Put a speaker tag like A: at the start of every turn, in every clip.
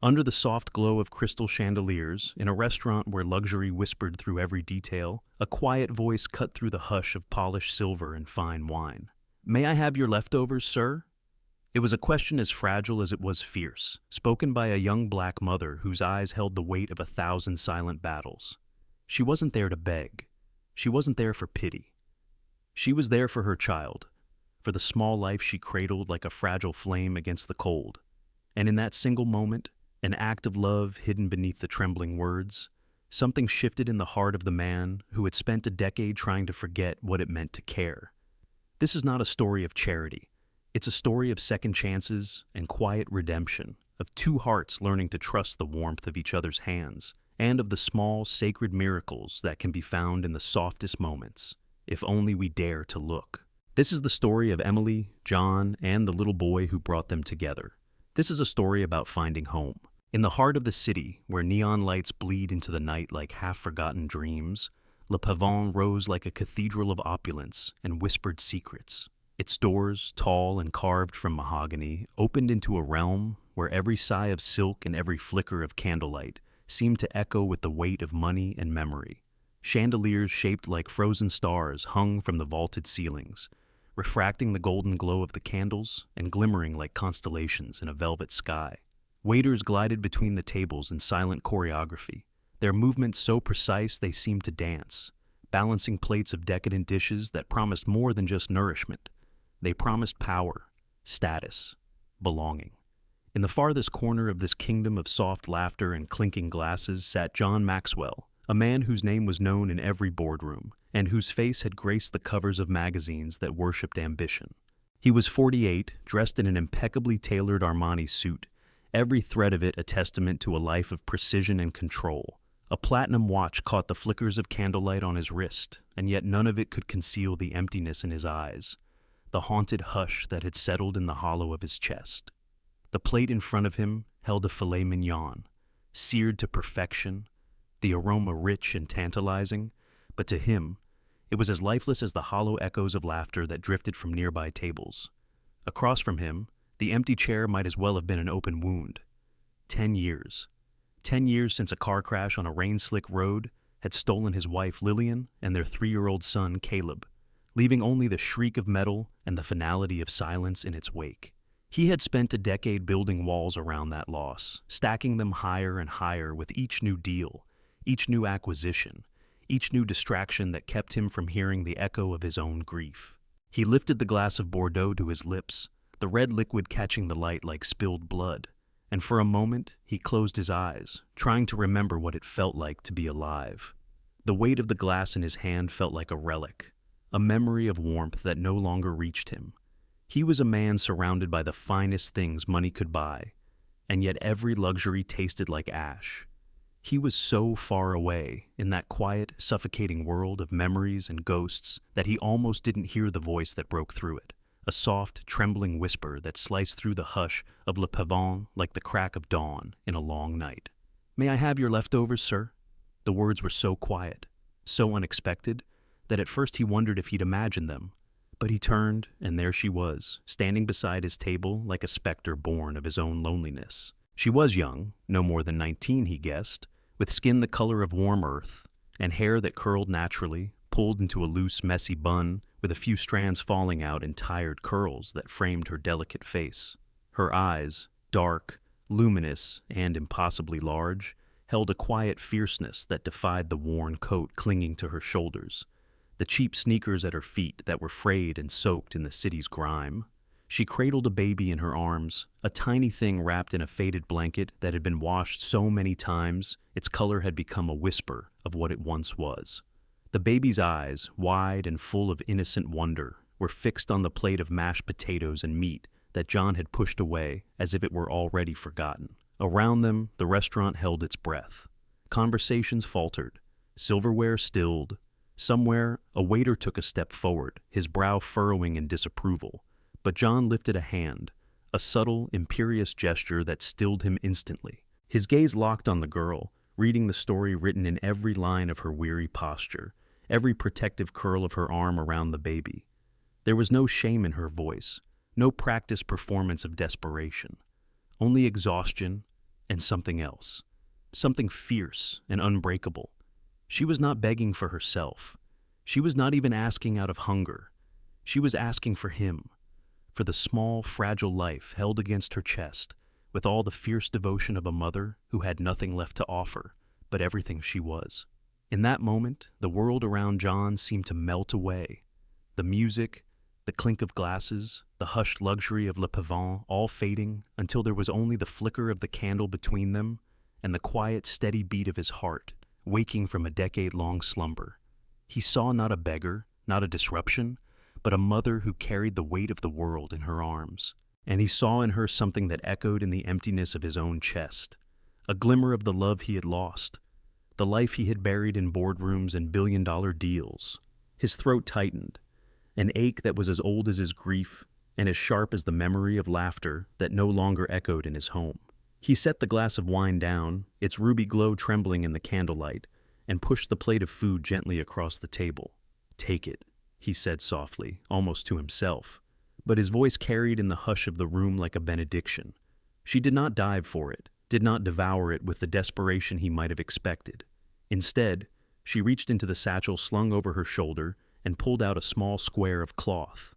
A: Under the soft glow of crystal chandeliers, in a restaurant where luxury whispered through every detail, a quiet voice cut through the hush of polished silver and fine wine. "May I have your leftovers, sir?" It was a question as fragile as it was fierce, spoken by a young black mother whose eyes held the weight of 1,000 silent battles. She wasn't there to beg. She wasn't there for pity. She was there for her child, for the small life she cradled like a fragile flame against the cold. And in that single moment, an act of love hidden beneath the trembling words, something shifted in the heart of the man who had spent a decade trying to forget what it meant to care. This is not a story of charity. It's a story of second chances and quiet redemption, of two hearts learning to trust the warmth of each other's hands, and of the small, sacred miracles that can be found in the softest moments, if only we dare to look. This is the story of Emily, John, and the little boy who brought them together. This is a story about finding home. In the heart of the city, where neon lights bleed into the night like half-forgotten dreams, Le Pavon rose like a cathedral of opulence and whispered secrets. Its doors, tall and carved from mahogany, opened into a realm where every sigh of silk and every flicker of candlelight seemed to echo with the weight of money and memory. Chandeliers shaped like frozen stars hung from the vaulted ceilings, refracting the golden glow of the candles and glimmering like constellations in a velvet sky. Waiters glided between the tables in silent choreography, their movements so precise they seemed to dance, balancing plates of decadent dishes that promised more than just nourishment. They promised power, status, belonging. In the farthest corner of this kingdom of soft laughter and clinking glasses sat John Maxwell, a man whose name was known in every boardroom, and whose face had graced the covers of magazines that worshipped ambition. He was 48, dressed in an impeccably tailored Armani suit, every thread of it a testament to a life of precision and control. A platinum watch caught the flickers of candlelight on his wrist, and yet none of it could conceal the emptiness in his eyes, the haunted hush that had settled in the hollow of his chest. The plate in front of him held a filet mignon, seared to perfection, the aroma rich and tantalizing, but to him, it was as lifeless as the hollow echoes of laughter that drifted from nearby tables. Across from him, the empty chair might as well have been an open wound. 10 years. 10 years since a car crash on a rain-slick road had stolen his wife Lillian and their 3-year-old son Caleb, leaving only the shriek of metal and the finality of silence in its wake. He had spent a decade building walls around that loss, stacking them higher and higher with each new deal, each new acquisition, each new distraction that kept him from hearing the echo of his own grief. He lifted the glass of Bordeaux to his lips, the red liquid catching the light like spilled blood, and for a moment he closed his eyes, trying to remember what it felt like to be alive. The weight of the glass in his hand felt like a relic, a memory of warmth that no longer reached him. He was a man surrounded by the finest things money could buy, and yet every luxury tasted like ash. He was so far away in that quiet, suffocating world of memories and ghosts that he almost didn't hear the voice that broke through it, a soft, trembling whisper that sliced through the hush of Le Pavon like the crack of dawn in a long night. "May I have your leftovers, sir?" The words were so quiet, so unexpected, that at first he wondered if he'd imagined them. But he turned, and there she was, standing beside his table like a specter born of his own loneliness. She was young, no more than 19, he guessed, with skin the color of warm earth, and hair that curled naturally, pulled into a loose, messy bun, with a few strands falling out in tired curls that framed her delicate face. Her eyes, dark, luminous, and impossibly large, held a quiet fierceness that defied the worn coat clinging to her shoulders, the cheap sneakers at her feet that were frayed and soaked in the city's grime. She cradled a baby in her arms, a tiny thing wrapped in a faded blanket that had been washed so many times its color had become a whisper of what it once was. The baby's eyes, wide and full of innocent wonder, were fixed on the plate of mashed potatoes and meat that John had pushed away as if it were already forgotten. Around them, the restaurant held its breath. Conversations faltered, silverware stilled. Somewhere, a waiter took a step forward, his brow furrowing in disapproval. But John lifted a hand, a subtle, imperious gesture that stilled him instantly. His gaze locked on the girl, reading the story written in every line of her weary posture, every protective curl of her arm around the baby. There was no shame in her voice, no practiced performance of desperation, only exhaustion and something else. Something fierce and unbreakable. She was not begging for herself. She was not even asking out of hunger. She was asking for him, for the small, fragile life held against her chest, with all the fierce devotion of a mother who had nothing left to offer but everything she was. In that moment, the world around John seemed to melt away. The music, the clink of glasses, the hushed luxury of Le Pavillon all fading until there was only the flicker of the candle between them and the quiet, steady beat of his heart, waking from a decade-long slumber. He saw not a beggar, not a disruption, but a mother who carried the weight of the world in her arms. And he saw in her something that echoed in the emptiness of his own chest, a glimmer of the love he had lost, the life he had buried in boardrooms and billion-dollar deals. His throat tightened, an ache that was as old as his grief and as sharp as the memory of laughter that no longer echoed in his home. He set the glass of wine down, its ruby glow trembling in the candlelight, and pushed the plate of food gently across the table. "Take it," he said softly, almost to himself, but his voice carried in the hush of the room like a benediction. She did not dive for it, did not devour it with the desperation he might have expected. Instead, she reached into the satchel slung over her shoulder and pulled out a small square of cloth,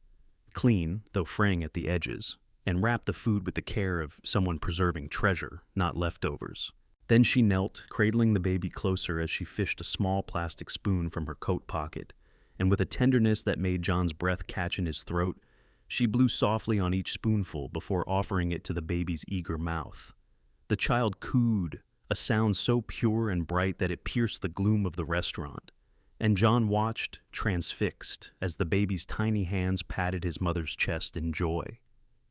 A: clean, though fraying at the edges, and wrapped the food with the care of someone preserving treasure, not leftovers. Then she knelt, cradling the baby closer as she fished a small plastic spoon from her coat pocket, and with a tenderness that made John's breath catch in his throat, she blew softly on each spoonful before offering it to the baby's eager mouth. The child cooed, a sound so pure and bright that it pierced the gloom of the restaurant, and John watched, transfixed, as the baby's tiny hands patted his mother's chest in joy.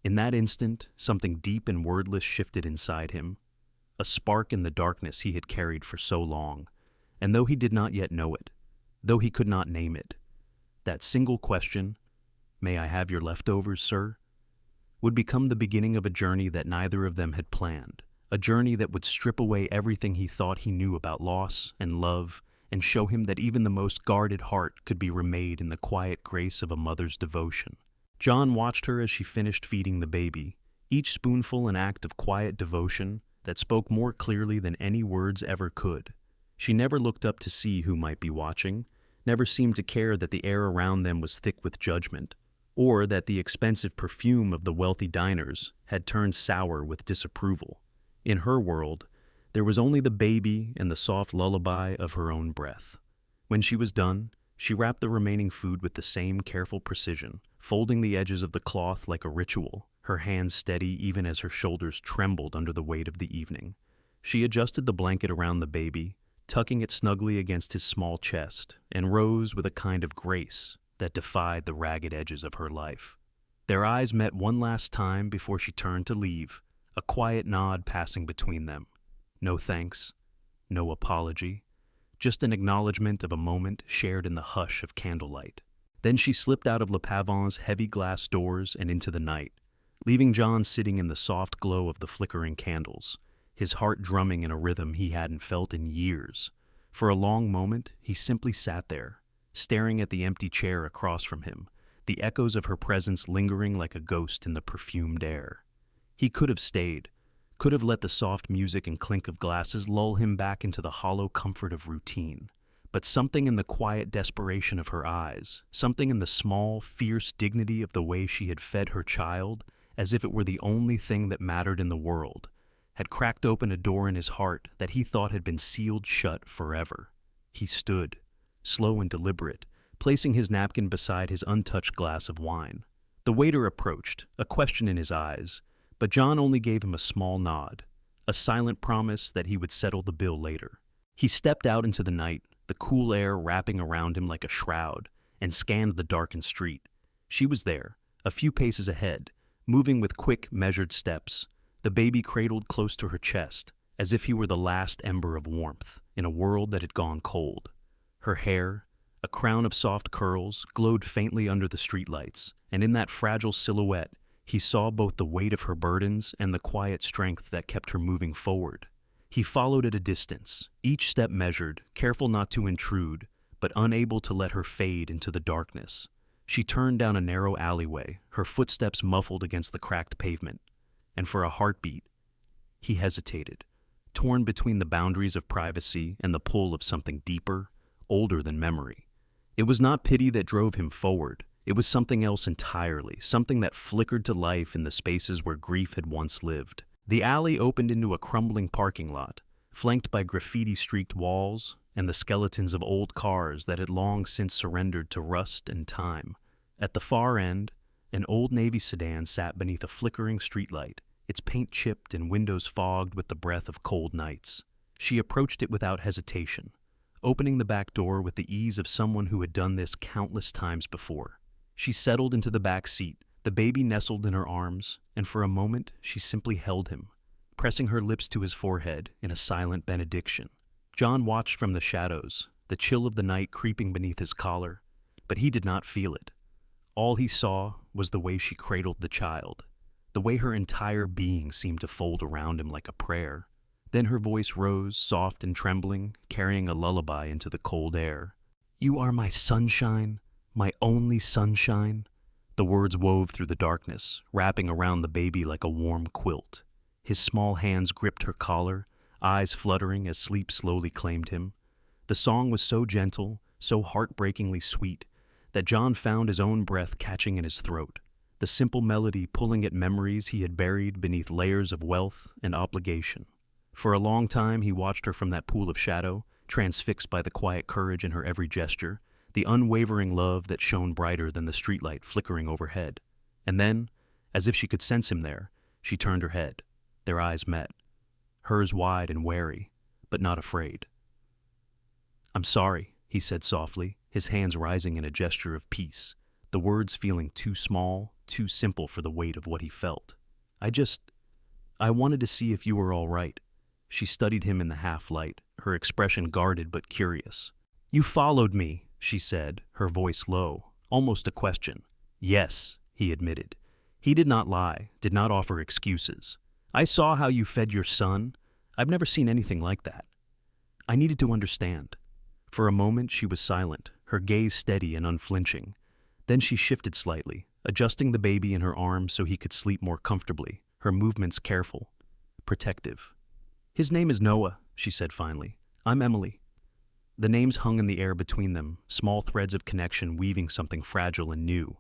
A: In that instant, something deep and wordless shifted inside him, a spark in the darkness he had carried for so long, and though he did not yet know it, though he could not name it, that single question, "May I have your leftovers, sir?" would become the beginning of a journey that neither of them had planned, a journey that would strip away everything he thought he knew about loss and love and show him that even the most guarded heart could be remade in the quiet grace of a mother's devotion. John watched her as she finished feeding the baby, each spoonful an act of quiet devotion that spoke more clearly than any words ever could. She never looked up to see who might be watching, never seemed to care that the air around them was thick with judgment, or that the expensive perfume of the wealthy diners had turned sour with disapproval. In her world, there was only the baby and the soft lullaby of her own breath. When she was done, she wrapped the remaining food with the same careful precision, folding the edges of the cloth like a ritual, her hands steady even as her shoulders trembled under the weight of the evening. She adjusted the blanket around the baby, tucking it snugly against his small chest, and rose with a kind of grace that defied the ragged edges of her life. Their eyes met one last time before she turned to leave, a quiet nod passing between them. No thanks, no apology, just an acknowledgement of a moment shared in the hush of candlelight. Then she slipped out of Le Pavillon's heavy glass doors and into the night, leaving John sitting in the soft glow of the flickering candles, his heart drumming in a rhythm he hadn't felt in years. For a long moment, he simply sat there, staring at the empty chair across from him, the echoes of her presence lingering like a ghost in the perfumed air. He could have stayed, could have let the soft music and clink of glasses lull him back into the hollow comfort of routine. But something in the quiet desperation of her eyes, something in the small, fierce dignity of the way she had fed her child, as if it were the only thing that mattered in the world, had cracked open a door in his heart that he thought had been sealed shut forever. He stood, slow and deliberate, placing his napkin beside his untouched glass of wine. The waiter approached, a question in his eyes, but John only gave him a small nod, a silent promise that he would settle the bill later. He stepped out into the night, the cool air wrapping around him like a shroud, and scanned the darkened street. She was there, a few paces ahead, moving with quick, measured steps, the baby cradled close to her chest, as if he were the last ember of warmth in a world that had gone cold. Her hair, a crown of soft curls, glowed faintly under the streetlights, and in that fragile silhouette, he saw both the weight of her burdens and the quiet strength that kept her moving forward. He followed at a distance, each step measured, careful not to intrude, but unable to let her fade into the darkness. She turned down a narrow alleyway, her footsteps muffled against the cracked pavement, and for a heartbeat, he hesitated, torn between the boundaries of privacy and the pull of something deeper, older than memory. It was not pity that drove him forward. It was something else entirely, something that flickered to life in the spaces where grief had once lived. The alley opened into a crumbling parking lot, flanked by graffiti-streaked walls and the skeletons of old cars that had long since surrendered to rust and time. At the far end, an old Navy sedan sat beneath a flickering streetlight, its paint chipped and windows fogged with the breath of cold nights. She approached it without hesitation, opening the back door with the ease of someone who had done this countless times before. She settled into the back seat, the baby nestled in her arms, and for a moment she simply held him, pressing her lips to his forehead in a silent benediction. John watched from the shadows, the chill of the night creeping beneath his collar, but he did not feel it. All he saw was the way she cradled the child, the way her entire being seemed to fold around him like a prayer. Then her voice rose, soft and trembling, carrying a lullaby into the cold air. "You are my sunshine, my only sunshine." The words wove through the darkness, wrapping around the baby like a warm quilt. His small hands gripped her collar, eyes fluttering as sleep slowly claimed him. The song was so gentle, so heartbreakingly sweet, that John found his own breath catching in his throat, the simple melody pulling at memories he had buried beneath layers of wealth and obligation. For a long time he watched her from that pool of shadow, transfixed by the quiet courage in her every gesture, the unwavering love that shone brighter than the streetlight flickering overhead. And then, as if she could sense him there, she turned her head. Their eyes met, hers wide and wary, but not afraid. "I'm sorry," he said softly, his hands rising in a gesture of peace, the words feeling too small, too simple for the weight of what he felt. I wanted to see if you were all right." She studied him in the half-light, her expression guarded but curious. "You followed me," she said, her voice low, almost a question. "Yes," he admitted. He did not lie, did not offer excuses. "I saw how you fed your son. I've never seen anything like that. I needed to understand." For a moment she was silent, her gaze steady and unflinching. Then she shifted slightly, adjusting the baby in her arms so he could sleep more comfortably, her movements careful, protective. "His name is Noah," she said finally. "I'm Emily." The names hung in the air between them, small threads of connection weaving something fragile and new.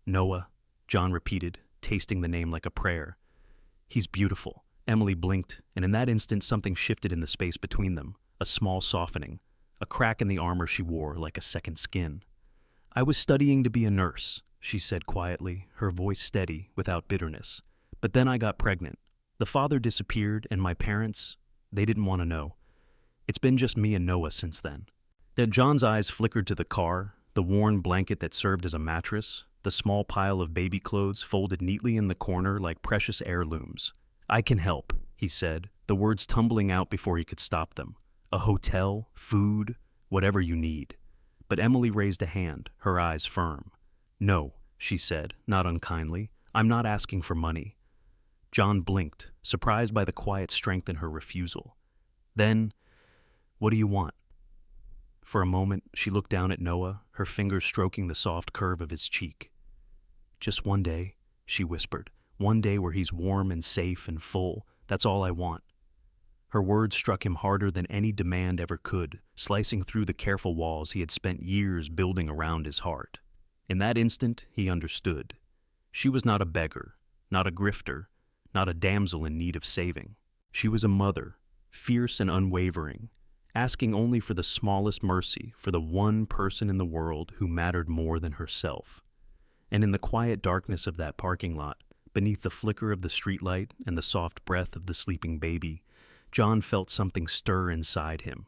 A: "Noah," John repeated, tasting the name like a prayer. "He's beautiful." Emily blinked, and in that instant something shifted in the space between them, a small softening, a crack in the armor she wore like a second skin. "I was studying to be a nurse," she said quietly, her voice steady, without bitterness. "But then I got pregnant. The father disappeared, and my parents, they didn't want to know. It's been just me and Noah since then." Then John's eyes flickered to the car, the worn blanket that served as a mattress, the small pile of baby clothes folded neatly in the corner like precious heirlooms. "I can help," he said, the words tumbling out before he could stop them. "A hotel, food, whatever you need." But Emily raised a hand, her eyes firm. "No," she said, not unkindly. "I'm not asking for money." John blinked, surprised by the quiet strength in her refusal. Then, "What do you want?" For a moment, she looked down at Noah, her fingers stroking the soft curve of his cheek. "Just one day," she whispered. "One day where he's warm and safe and full. That's all I want." Her words struck him harder than any demand ever could, slicing through the careful walls he had spent years building around his heart. In that instant, he understood. She was not a beggar, not a grifter, not a damsel in need of saving. She was a mother, fierce and unwavering, asking only for the smallest mercy for the one person in the world who mattered more than herself. And in the quiet darkness of that parking lot, beneath the flicker of the streetlight and the soft breath of the sleeping baby, John felt something stir inside him,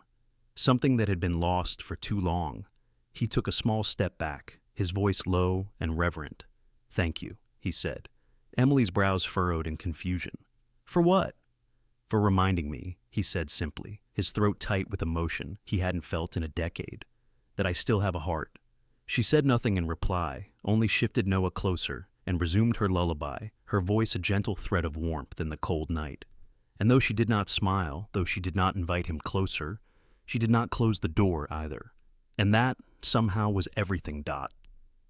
A: something that had been lost for too long. He took a small step back, his voice low and reverent. "Thank you," he said. Emily's brows furrowed in confusion. "For what?" "For reminding me," he said simply, his throat tight with emotion he hadn't felt in a decade, "that I still have a heart." She said nothing in reply, only shifted Noah closer and resumed her lullaby, her voice a gentle thread of warmth in the cold night. And though she did not smile, though she did not invite him closer, she did not close the door either. And that, somehow, was everything, Dot.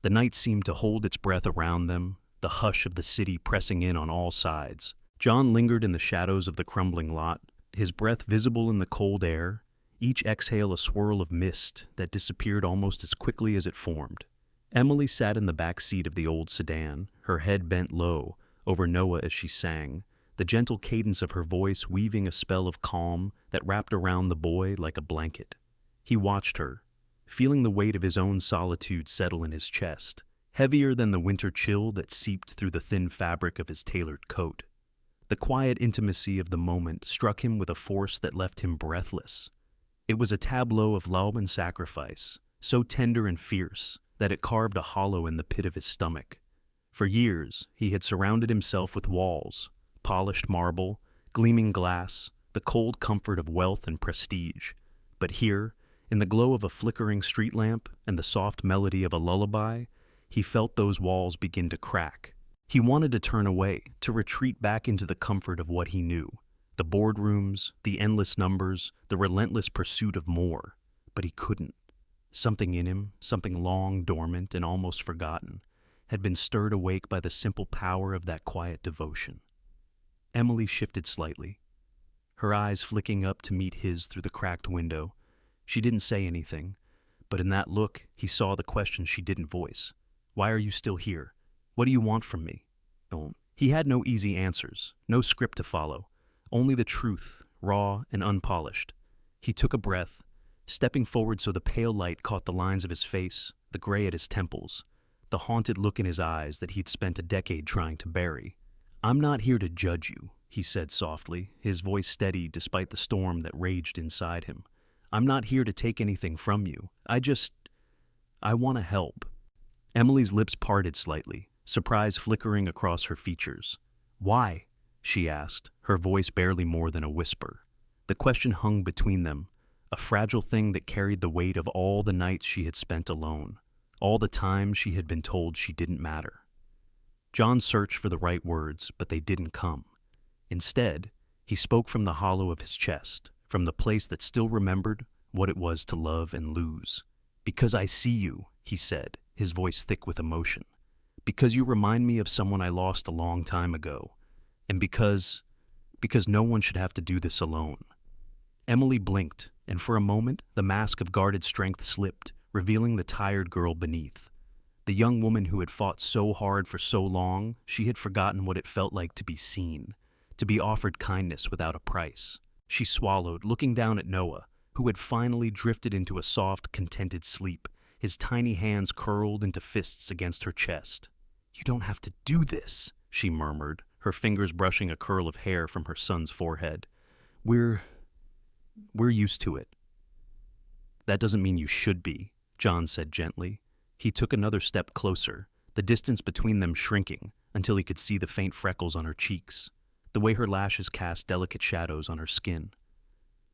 A: The night seemed to hold its breath around them, the hush of the city pressing in on all sides. John lingered in the shadows of the crumbling lot, his breath visible in the cold air, each exhale a swirl of mist that disappeared almost as quickly as it formed. Emily sat in the back seat of the old sedan, her head bent low over Noah as she sang, the gentle cadence of her voice weaving a spell of calm that wrapped around the boy like a blanket. He watched her, feeling the weight of his own solitude settle in his chest, heavier than the winter chill that seeped through the thin fabric of his tailored coat. The quiet intimacy of the moment struck him with a force that left him breathless. It was a tableau of love and sacrifice, so tender and fierce that it carved a hollow in the pit of his stomach. For years, he had surrounded himself with walls, polished marble, gleaming glass, the cold comfort of wealth and prestige. But here, in the glow of a flickering street lamp and the soft melody of a lullaby, he felt those walls begin to crack. He wanted to turn away, to retreat back into the comfort of what he knew. The boardrooms, the endless numbers, the relentless pursuit of more. But he couldn't. Something in him, something long dormant and almost forgotten, had been stirred awake by the simple power of that quiet devotion. Emily shifted slightly, her eyes flicking up to meet his through the cracked window. She didn't say anything, but in that look, he saw the question she didn't voice. Why are you still here? What do you want from me? Oh, he had no easy answers, no script to follow, only the truth, raw and unpolished. He took a breath, stepping forward so the pale light caught the lines of his face, the gray at his temples, the haunted look in his eyes that he'd spent a decade trying to bury. I'm not here to judge you, he said softly, his voice steady despite the storm that raged inside him. I'm not here to take anything from you. I want to help. Emily's lips parted slightly, surprise flickering across her features. Why? She asked, her voice barely more than a whisper. The question hung between them, a fragile thing that carried the weight of all the nights she had spent alone, all the times she had been told she didn't matter. John searched for the right words, but they didn't come. Instead, he spoke from the hollow of his chest, from the place that still remembered what it was to love and lose. Because I see you, he said, his voice thick with emotion. Because you remind me of someone I lost a long time ago. And because no one should have to do this alone. Emily blinked, and for a moment, the mask of guarded strength slipped, revealing the tired girl beneath. The young woman who had fought so hard for so long, she had forgotten what it felt like to be seen, to be offered kindness without a price. She swallowed, looking down at Noah, who had finally drifted into a soft, contented sleep, his tiny hands curled into fists against her chest. You don't have to do this, she murmured, her fingers brushing a curl of hair from her son's forehead. We're used to it. That doesn't mean you should be, John said gently. He took another step closer, the distance between them shrinking until he could see the faint freckles on her cheeks, the way her lashes cast delicate shadows on her skin.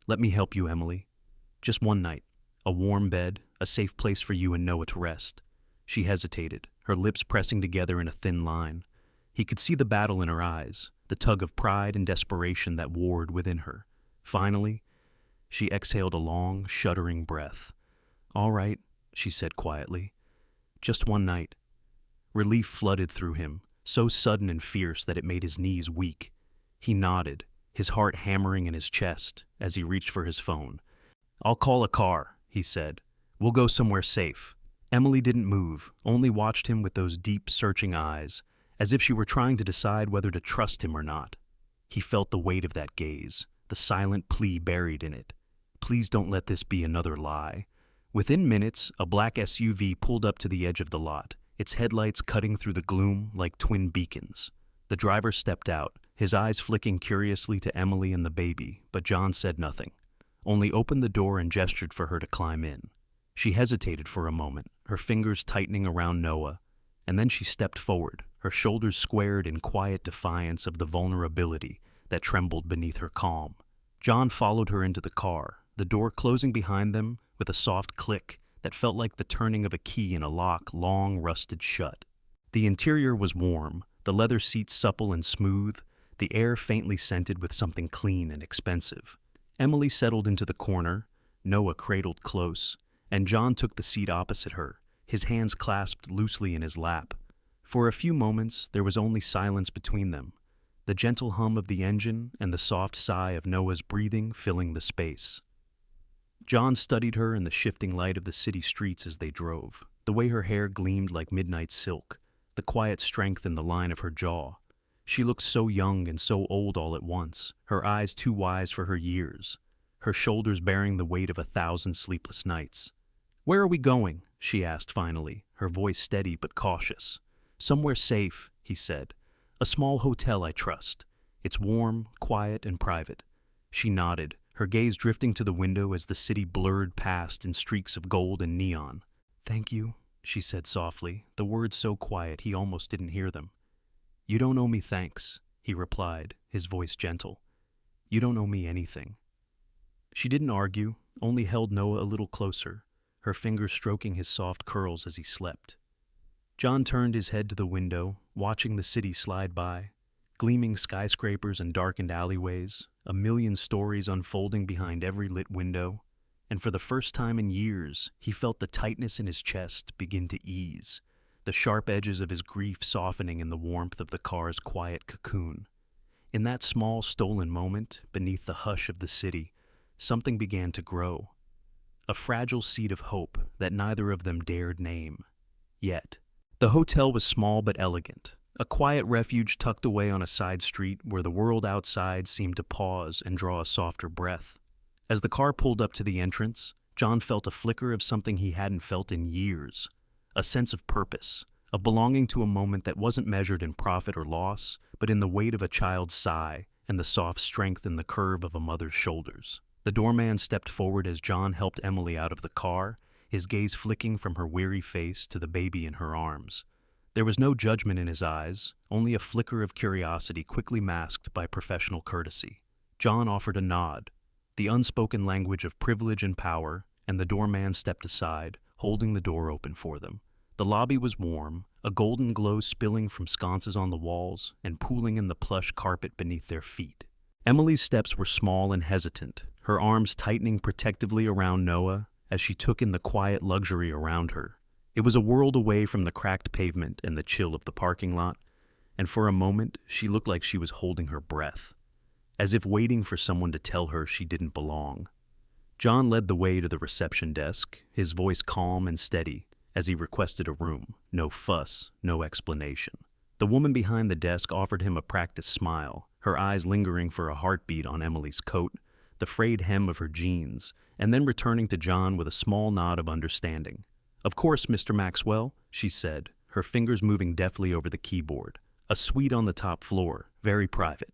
A: Let me help you, Emily. Just one night, a warm bed, a safe place for you and Noah to rest. She hesitated, her lips pressing together in a thin line. He could see the battle in her eyes, the tug of pride and desperation that warred within her. Finally, she exhaled a long, shuddering breath. All right, she said quietly. Just one night. Relief flooded through him, so sudden and fierce that it made his knees weak. He nodded, his heart hammering in his chest as he reached for his phone. I'll call a car, he said. We'll go somewhere safe. Emily didn't move, only watched him with those deep, searching eyes, as if she were trying to decide whether to trust him or not. He felt the weight of that gaze, the silent plea buried in it. Please don't let this be another lie. Within minutes, a black SUV pulled up to the edge of the lot, its headlights cutting through the gloom like twin beacons. The driver stepped out, his eyes flicking curiously to Emily and the baby, but John said nothing, only opened the door and gestured for her to climb in. She hesitated for a moment, her fingers tightening around Noah, and then she stepped forward, her shoulders squared in quiet defiance of the vulnerability that trembled beneath her calm. John followed her into the car, the door closing behind them with a soft click that felt like the turning of a key in a lock long rusted shut. The interior was warm, the leather seats supple and smooth, the air faintly scented with something clean and expensive. Emily settled into the corner, Noah cradled close, and John took the seat opposite her, his hands clasped loosely in his lap. For a few moments, there was only silence between them, the gentle hum of the engine and the soft sigh of Noah's breathing filling the space. John studied her in the shifting light of the city streets as they drove, the way her hair gleamed like midnight silk, the quiet strength in the line of her jaw. She looked so young and so old all at once, her eyes too wise for her years, her shoulders bearing the weight of 1,000 sleepless nights. "Where are we going?" she asked finally, her voice steady but cautious. "Somewhere safe," he said. "A small hotel, I trust. It's warm, quiet, and private." She nodded, her gaze drifting to the window as the city blurred past in streaks of gold and neon. "Thank you," she said softly, the words so quiet he almost didn't hear them. "You don't owe me thanks," he replied, his voice gentle. "You don't owe me anything." She didn't argue, only held Noah a little closer, her fingers stroking his soft curls as he slept. John turned his head to the window, watching the city slide by, gleaming skyscrapers and darkened alleyways, a million stories unfolding behind every lit window, and for the first time in years, he felt the tightness in his chest begin to ease, the sharp edges of his grief softening in the warmth of the car's quiet cocoon. In that small, stolen moment, beneath the hush of the city, something began to grow, a fragile seed of hope that neither of them dared name. Yet, the hotel was small but elegant, a quiet refuge tucked away on a side street where the world outside seemed to pause and draw a softer breath. As the car pulled up to the entrance, John felt a flicker of something he hadn't felt in years, a sense of purpose, of belonging to a moment that wasn't measured in profit or loss, but in the weight of a child's sigh and the soft strength in the curve of a mother's shoulders. The doorman stepped forward as John helped Emily out of the car, his gaze flicking from her weary face to the baby in her arms. There was no judgment in his eyes, only a flicker of curiosity quickly masked by professional courtesy. John offered a nod, the unspoken language of privilege and power, and the doorman stepped aside, holding the door open for them. The lobby was warm, a golden glow spilling from sconces on the walls and pooling in the plush carpet beneath their feet. Emily's steps were small and hesitant, her arms tightening protectively around Noah as she took in the quiet luxury around her. It was a world away from the cracked pavement and the chill of the parking lot, and for a moment she looked like she was holding her breath, as if waiting for someone to tell her she didn't belong. John led the way to the reception desk, his voice calm and steady, as he requested a room. No fuss, no explanation. The woman behind the desk offered him a practiced smile, her eyes lingering for a heartbeat on Emily's coat, the frayed hem of her jeans, and then returning to John with a small nod of understanding. "Of course, Mr. Maxwell," she said, her fingers moving deftly over the keyboard. "A suite on the top floor, very private."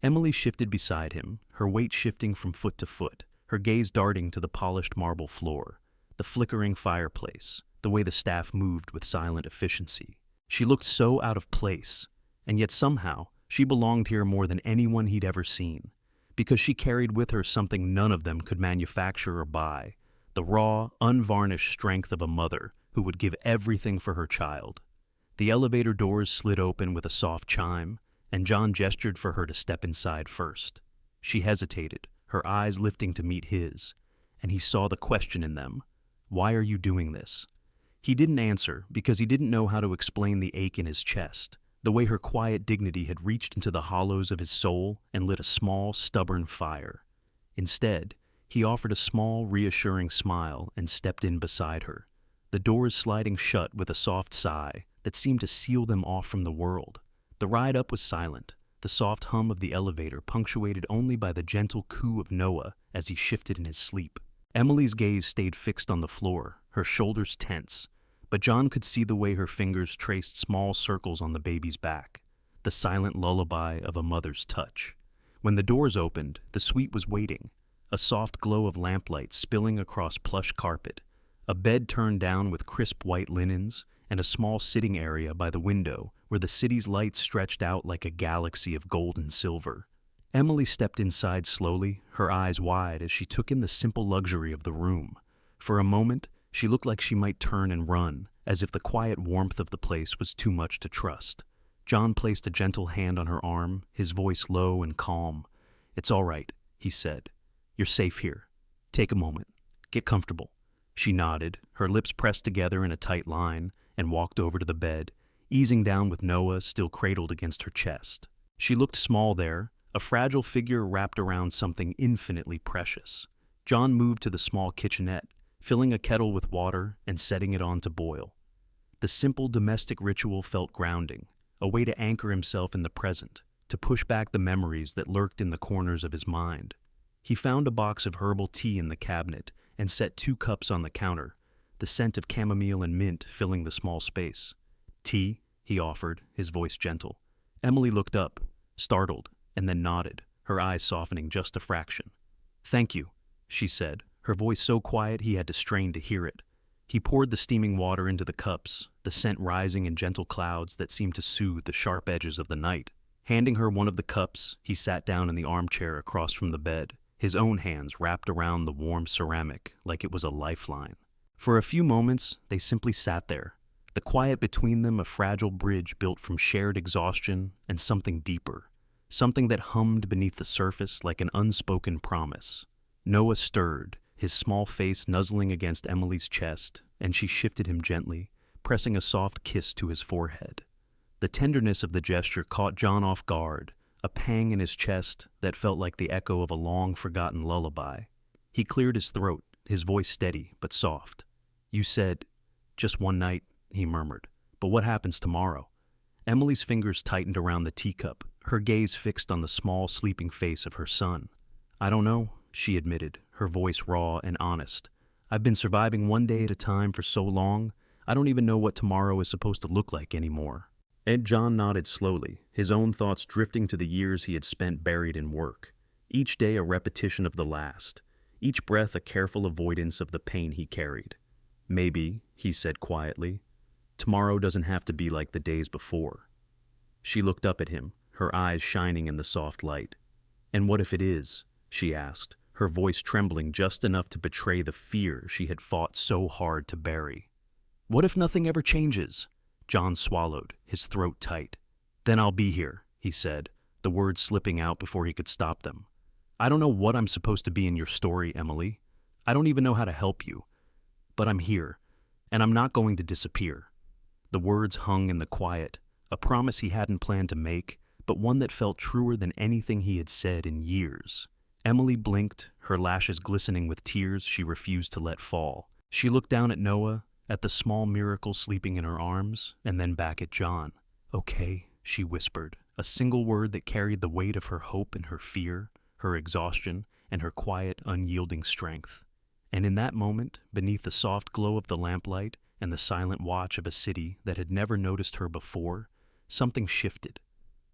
A: Emily shifted beside him, her weight shifting from foot to foot, her gaze darting to the polished marble floor, the flickering fireplace, the way the staff moved with silent efficiency. She looked so out of place, and yet somehow she belonged here more than anyone he'd ever seen, because she carried with her something none of them could manufacture or buy, the raw, unvarnished strength of a mother who would give everything for her child. The elevator doors slid open with a soft chime, and John gestured for her to step inside first. She hesitated, her eyes lifting to meet his, and he saw the question in them. "Why are you doing this?" He didn't answer because he didn't know how to explain the ache in his chest, the way her quiet dignity had reached into the hollows of his soul and lit a small, stubborn fire. Instead, he offered a small, reassuring smile and stepped in beside her, the doors sliding shut with a soft sigh that seemed to seal them off from the world. The ride up was silent, the soft hum of the elevator punctuated only by the gentle coo of Noah as he shifted in his sleep. Emily's gaze stayed fixed on the floor, her shoulders tense, but John could see the way her fingers traced small circles on the baby's back, the silent lullaby of a mother's touch. When the doors opened, the suite was waiting, a soft glow of lamplight spilling across plush carpet, a bed turned down with crisp white linens, and a small sitting area by the window where the city's lights stretched out like a galaxy of gold and silver. Emily stepped inside slowly, her eyes wide as she took in the simple luxury of the room. For a moment, she looked like she might turn and run, as if the quiet warmth of the place was too much to trust. John placed a gentle hand on her arm, his voice low and calm. "It's all right," he said. "You're safe here. Take a moment. Get comfortable." She nodded, her lips pressed together in a tight line, and walked over to the bed, easing down with Noah still cradled against her chest. She looked small there, a fragile figure wrapped around something infinitely precious. John moved to the small kitchenette, filling a kettle with water and setting it on to boil. The simple domestic ritual felt grounding, a way to anchor himself in the present, to push back the memories that lurked in the corners of his mind. He found a box of herbal tea in the cabinet and set 2 cups on the counter, the scent of chamomile and mint filling the small space. "Tea?" he offered, his voice gentle. Emily looked up, startled, and then nodded, her eyes softening just a fraction. "Thank you," she said, her voice so quiet he had to strain to hear it. He poured the steaming water into the cups, the scent rising in gentle clouds that seemed to soothe the sharp edges of the night. Handing her one of the cups, he sat down in the armchair across from the bed, his own hands wrapped around the warm ceramic like it was a lifeline. For a few moments, they simply sat there, the quiet between them a fragile bridge built from shared exhaustion and something deeper, something that hummed beneath the surface like an unspoken promise. Noah stirred, his small face nuzzling against Emily's chest, and she shifted him gently, pressing a soft kiss to his forehead. The tenderness of the gesture caught John off guard, a pang in his chest that felt like the echo of a long-forgotten lullaby. He cleared his throat, his voice steady but soft. "You said, just one night," he murmured. "But what happens tomorrow?" Emily's fingers tightened around the teacup, her gaze fixed on the small, sleeping face of her son. "I don't know," she admitted, her voice raw and honest. "I've been surviving one day at a time for so long, I don't even know what tomorrow is supposed to look like anymore." Ed John nodded slowly, his own thoughts drifting to the years he had spent buried in work. Each day a repetition of the last, each breath a careful avoidance of the pain he carried. "Maybe," he said quietly, "tomorrow doesn't have to be like the days before." She looked up at him, her eyes shining in the soft light. "And what if it is?" she asked, her voice trembling just enough to betray the fear she had fought so hard to bury. "What if nothing ever changes?" John swallowed, his throat tight. "Then I'll be here," he said, the words slipping out before he could stop them. "I don't know what I'm supposed to be in your story, Emily. I don't even know how to help you. But I'm here, and I'm not going to disappear." The words hung in the quiet, a promise he hadn't planned to make, but one that felt truer than anything he had said in years. Emily blinked, her lashes glistening with tears she refused to let fall. She looked down at Noah, at the small miracle sleeping in her arms, and then back at John. "Okay," she whispered, a single word that carried the weight of her hope and her fear, her exhaustion, and her quiet, unyielding strength. And in that moment, beneath the soft glow of the lamplight and the silent watch of a city that had never noticed her before, something shifted.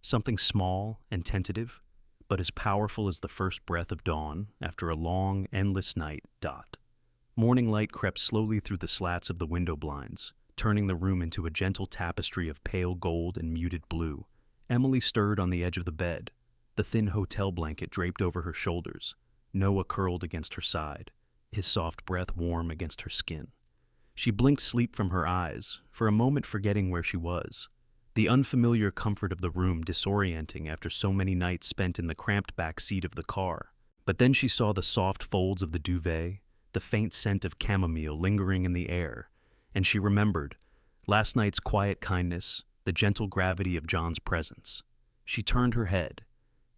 A: Something small and tentative, but as powerful as the first breath of dawn after a long, endless night. Morning light crept slowly through the slats of the window blinds, turning the room into a gentle tapestry of pale gold and muted blue. Emily stirred on the edge of the bed, the thin hotel blanket draped over her shoulders, Noah curled against her side, his soft breath warm against her skin. She blinked sleep from her eyes, for a moment forgetting where she was, the unfamiliar comfort of the room disorienting after so many nights spent in the cramped back seat of the car. But then she saw the soft folds of the duvet, the faint scent of chamomile lingering in the air, and she remembered last night's quiet kindness, the gentle gravity of John's presence. She turned her head,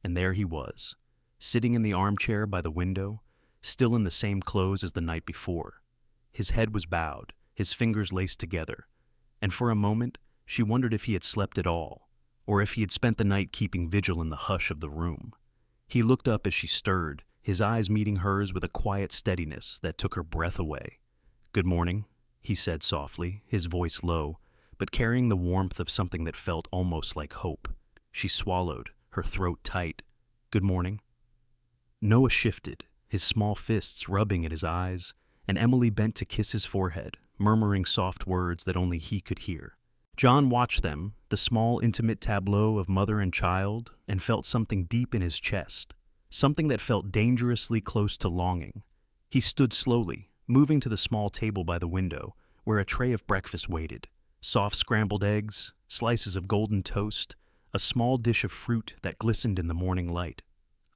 A: and there he was, sitting in the armchair by the window, still in the same clothes as the night before. His head was bowed, his fingers laced together, and for a moment she wondered if he had slept at all, or if he had spent the night keeping vigil in the hush of the room. He looked up as she stirred, his eyes meeting hers with a quiet steadiness that took her breath away. "Good morning," he said softly, his voice low, but carrying the warmth of something that felt almost like hope. She swallowed, her throat tight. "Good morning." Noah shifted, his small fists rubbing at his eyes, and Emily bent to kiss his forehead, murmuring soft words that only he could hear. John watched them, the small, intimate tableau of mother and child, and felt something deep in his chest, something that felt dangerously close to longing. He stood slowly, moving to the small table by the window, where a tray of breakfast waited, soft scrambled eggs, slices of golden toast, a small dish of fruit that glistened in the morning light.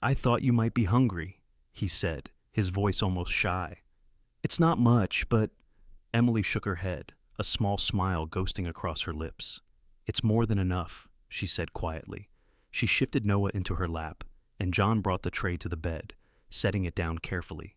A: "I thought you might be hungry," he said, his voice almost shy. "It's not much, but—" Emily shook her head, a small smile ghosting across her lips. "It's more than enough," she said quietly, She shifted Noah into her lap, and John brought the tray to the bed, setting it down carefully.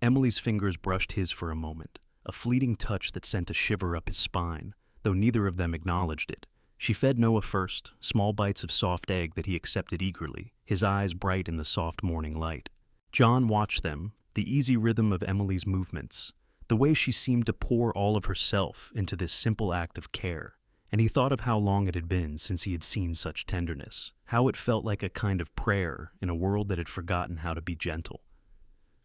A: Emily's fingers brushed his for a moment, a fleeting touch that sent a shiver up his spine, though neither of them acknowledged it. She fed Noah first, small bites of soft egg that he accepted eagerly, his eyes bright in the soft morning light. John watched them, the easy rhythm of Emily's movements, the way she seemed to pour all of herself into this simple act of care, and he thought of how long it had been since he had seen such tenderness, how it felt like a kind of prayer in a world that had forgotten how to be gentle.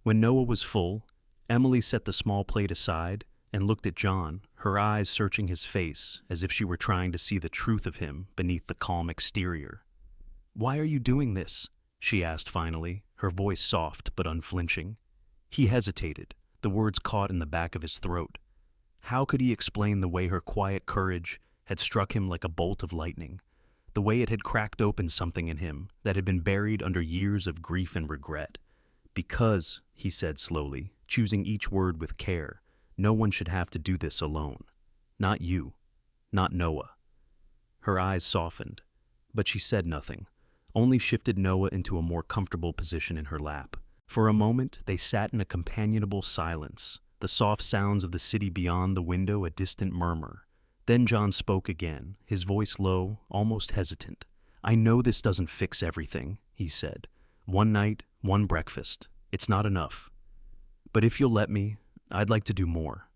A: When Noah was full, Emily set the small plate aside and looked at John, her eyes searching his face as if she were trying to see the truth of him beneath the calm exterior. "Why are you doing this?" she asked finally, her voice soft but unflinching. He hesitated, the words caught in the back of his throat. How could he explain the way her quiet courage had struck him like a bolt of lightning, the way it had cracked open something in him that had been buried under years of grief and regret? "Because," he said slowly, choosing each word with care, "no one should have to do this alone. Not you. Not Noah." Her eyes softened, but she said nothing, only shifted Noah into a more comfortable position in her lap. For a moment, they sat in a companionable silence, the soft sounds of the city beyond the window a distant murmur. Then John spoke again, his voice low, almost hesitant. "I know this doesn't fix everything," he said. "One night, one breakfast. It's not enough. But if you'll let me, I'd like to do more.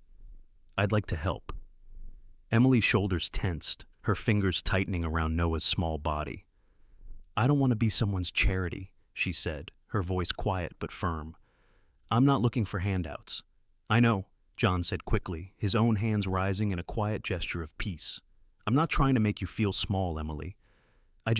A: I'd like to help." Emily's shoulders tensed, her fingers tightening around Noah's small body. "I don't want to be someone's charity," she said, her voice quiet but firm. "I'm not looking for handouts." "I know," John said quickly, his own hands rising in a quiet gesture of peace. "I'm not trying to make you feel small, Emily. I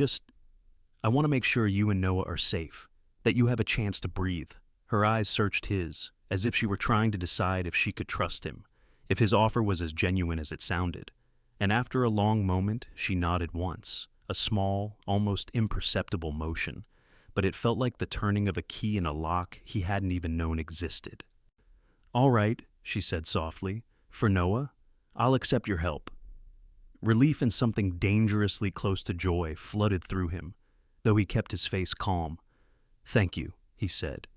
A: want to make sure you and Noah are safe, that you have a chance to breathe." Her eyes searched his, as if she were trying to decide if she could trust him, if his offer was as genuine as it sounded. And after a long moment, she nodded once, a small, almost imperceptible motion, but it felt like the turning of a key in a lock he hadn't even known existed. "All right," she said softly, "for Noah, I'll accept your help." Relief and something dangerously close to joy flooded through him, though he kept his face calm. "Thank you," he said,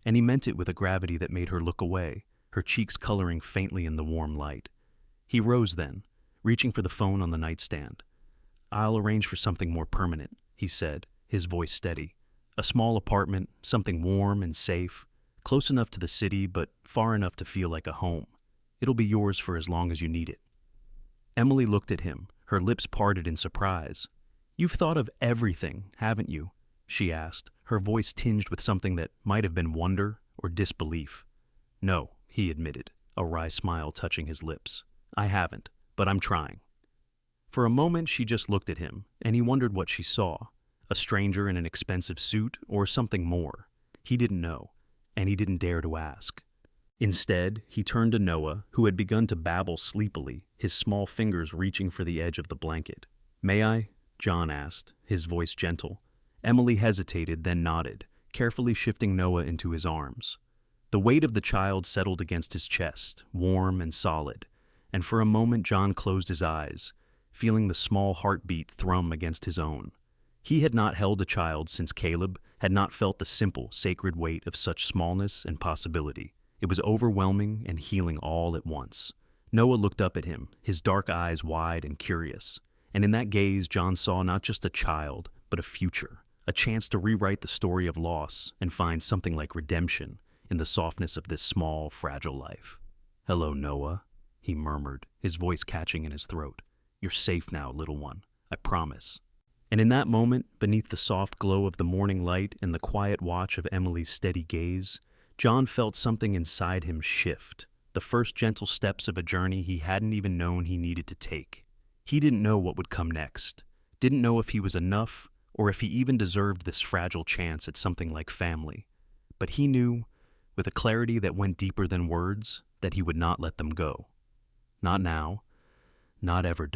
A: and he meant it with a gravity that made her look away, her cheeks coloring faintly in the warm light. He rose then, reaching for the phone on the nightstand. "I'll arrange for something more permanent," he said, his voice steady. "A small apartment, something warm and safe, close enough to the city but far enough to feel like a home. It'll be yours for as long as you need it." Emily looked at him, her lips parted in surprise. "You've thought of everything, haven't you?" she asked, her voice tinged with something that might have been wonder or disbelief. "No," he admitted, a wry smile touching his lips. "I haven't, but I'm trying." For a moment she just looked at him, and he wondered what she saw, a stranger in an expensive suit or something more. He didn't know, and he didn't dare to ask. Instead, he turned to Noah, who had begun to babble sleepily, his small fingers reaching for the edge of the blanket. "May I?" John asked, his voice gentle. Emily hesitated, then nodded, carefully shifting Noah into his arms. The weight of the child settled against his chest, warm and solid, and for a moment John closed his eyes, feeling the small heartbeat thrum against his own. He had not held a child since Caleb had not felt the simple, sacred weight of such smallness and possibility. It was overwhelming and healing all at once. Noah looked up at him, his dark eyes wide and curious, and in that gaze John saw not just a child, but a future, a chance to rewrite the story of loss and find something like redemption in the softness of this small, fragile life. "Hello, Noah," he murmured, his voice catching in his throat. "You're safe now, little one. I promise." And in that moment, beneath the soft glow of the morning light and the quiet watch of Emily's steady gaze, John felt something inside him shift, the first gentle steps of a journey he hadn't even known he needed to take. He didn't know what would come next, didn't know if he was enough or if he even deserved this fragile chance at something like family. But he knew, with a clarity that went deeper than words, that he would not let them go. Not now, not ever.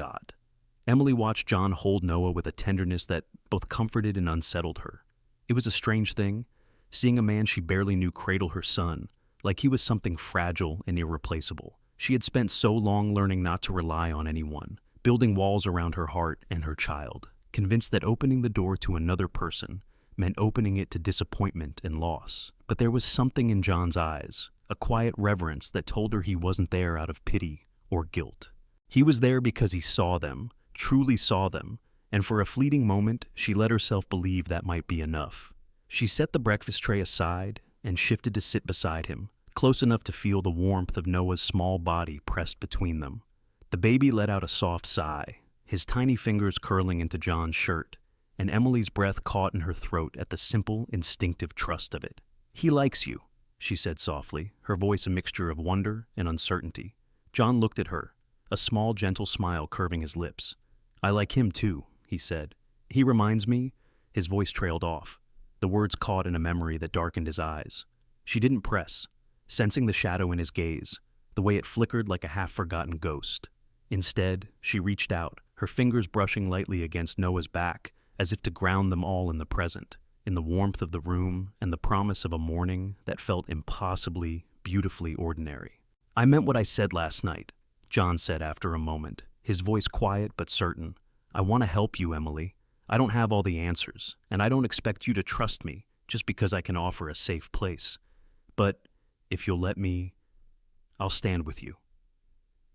A: Emily watched John hold Noah with a tenderness that both comforted and unsettled her. It was a strange thing, seeing a man she barely knew cradle her son, like he was something fragile and irreplaceable. She had spent so long learning not to rely on anyone, building walls around her heart and her child, convinced that opening the door to another person meant opening it to disappointment and loss. But there was something in John's eyes, a quiet reverence that told her he wasn't there out of pity or guilt. He was there because he saw them, truly saw them, and for a fleeting moment, she let herself believe that might be enough. She set the breakfast tray aside and shifted to sit beside him, close enough to feel the warmth of Noah's small body pressed between them. The baby let out a soft sigh, his tiny fingers curling into John's shirt, and Emily's breath caught in her throat at the simple, instinctive trust of it. "He likes you," she said softly, her voice a mixture of wonder and uncertainty. John looked at her, a small, gentle smile curving his lips. "I like him too," he said. "He reminds me—" His voice trailed off, the words caught in a memory that darkened his eyes. She didn't press, sensing the shadow in his gaze, the way it flickered like a half-forgotten ghost. Instead, she reached out, her fingers brushing lightly against Noah's back, as if to ground them all in the present, in the warmth of the room and the promise of a morning that felt impossibly, beautifully ordinary. "I meant what I said last night," John said after a moment, his voice quiet but certain. "I want to help you, Emily. I don't have all the answers, and I don't expect you to trust me just because I can offer a safe place. But if you'll let me, I'll stand with you."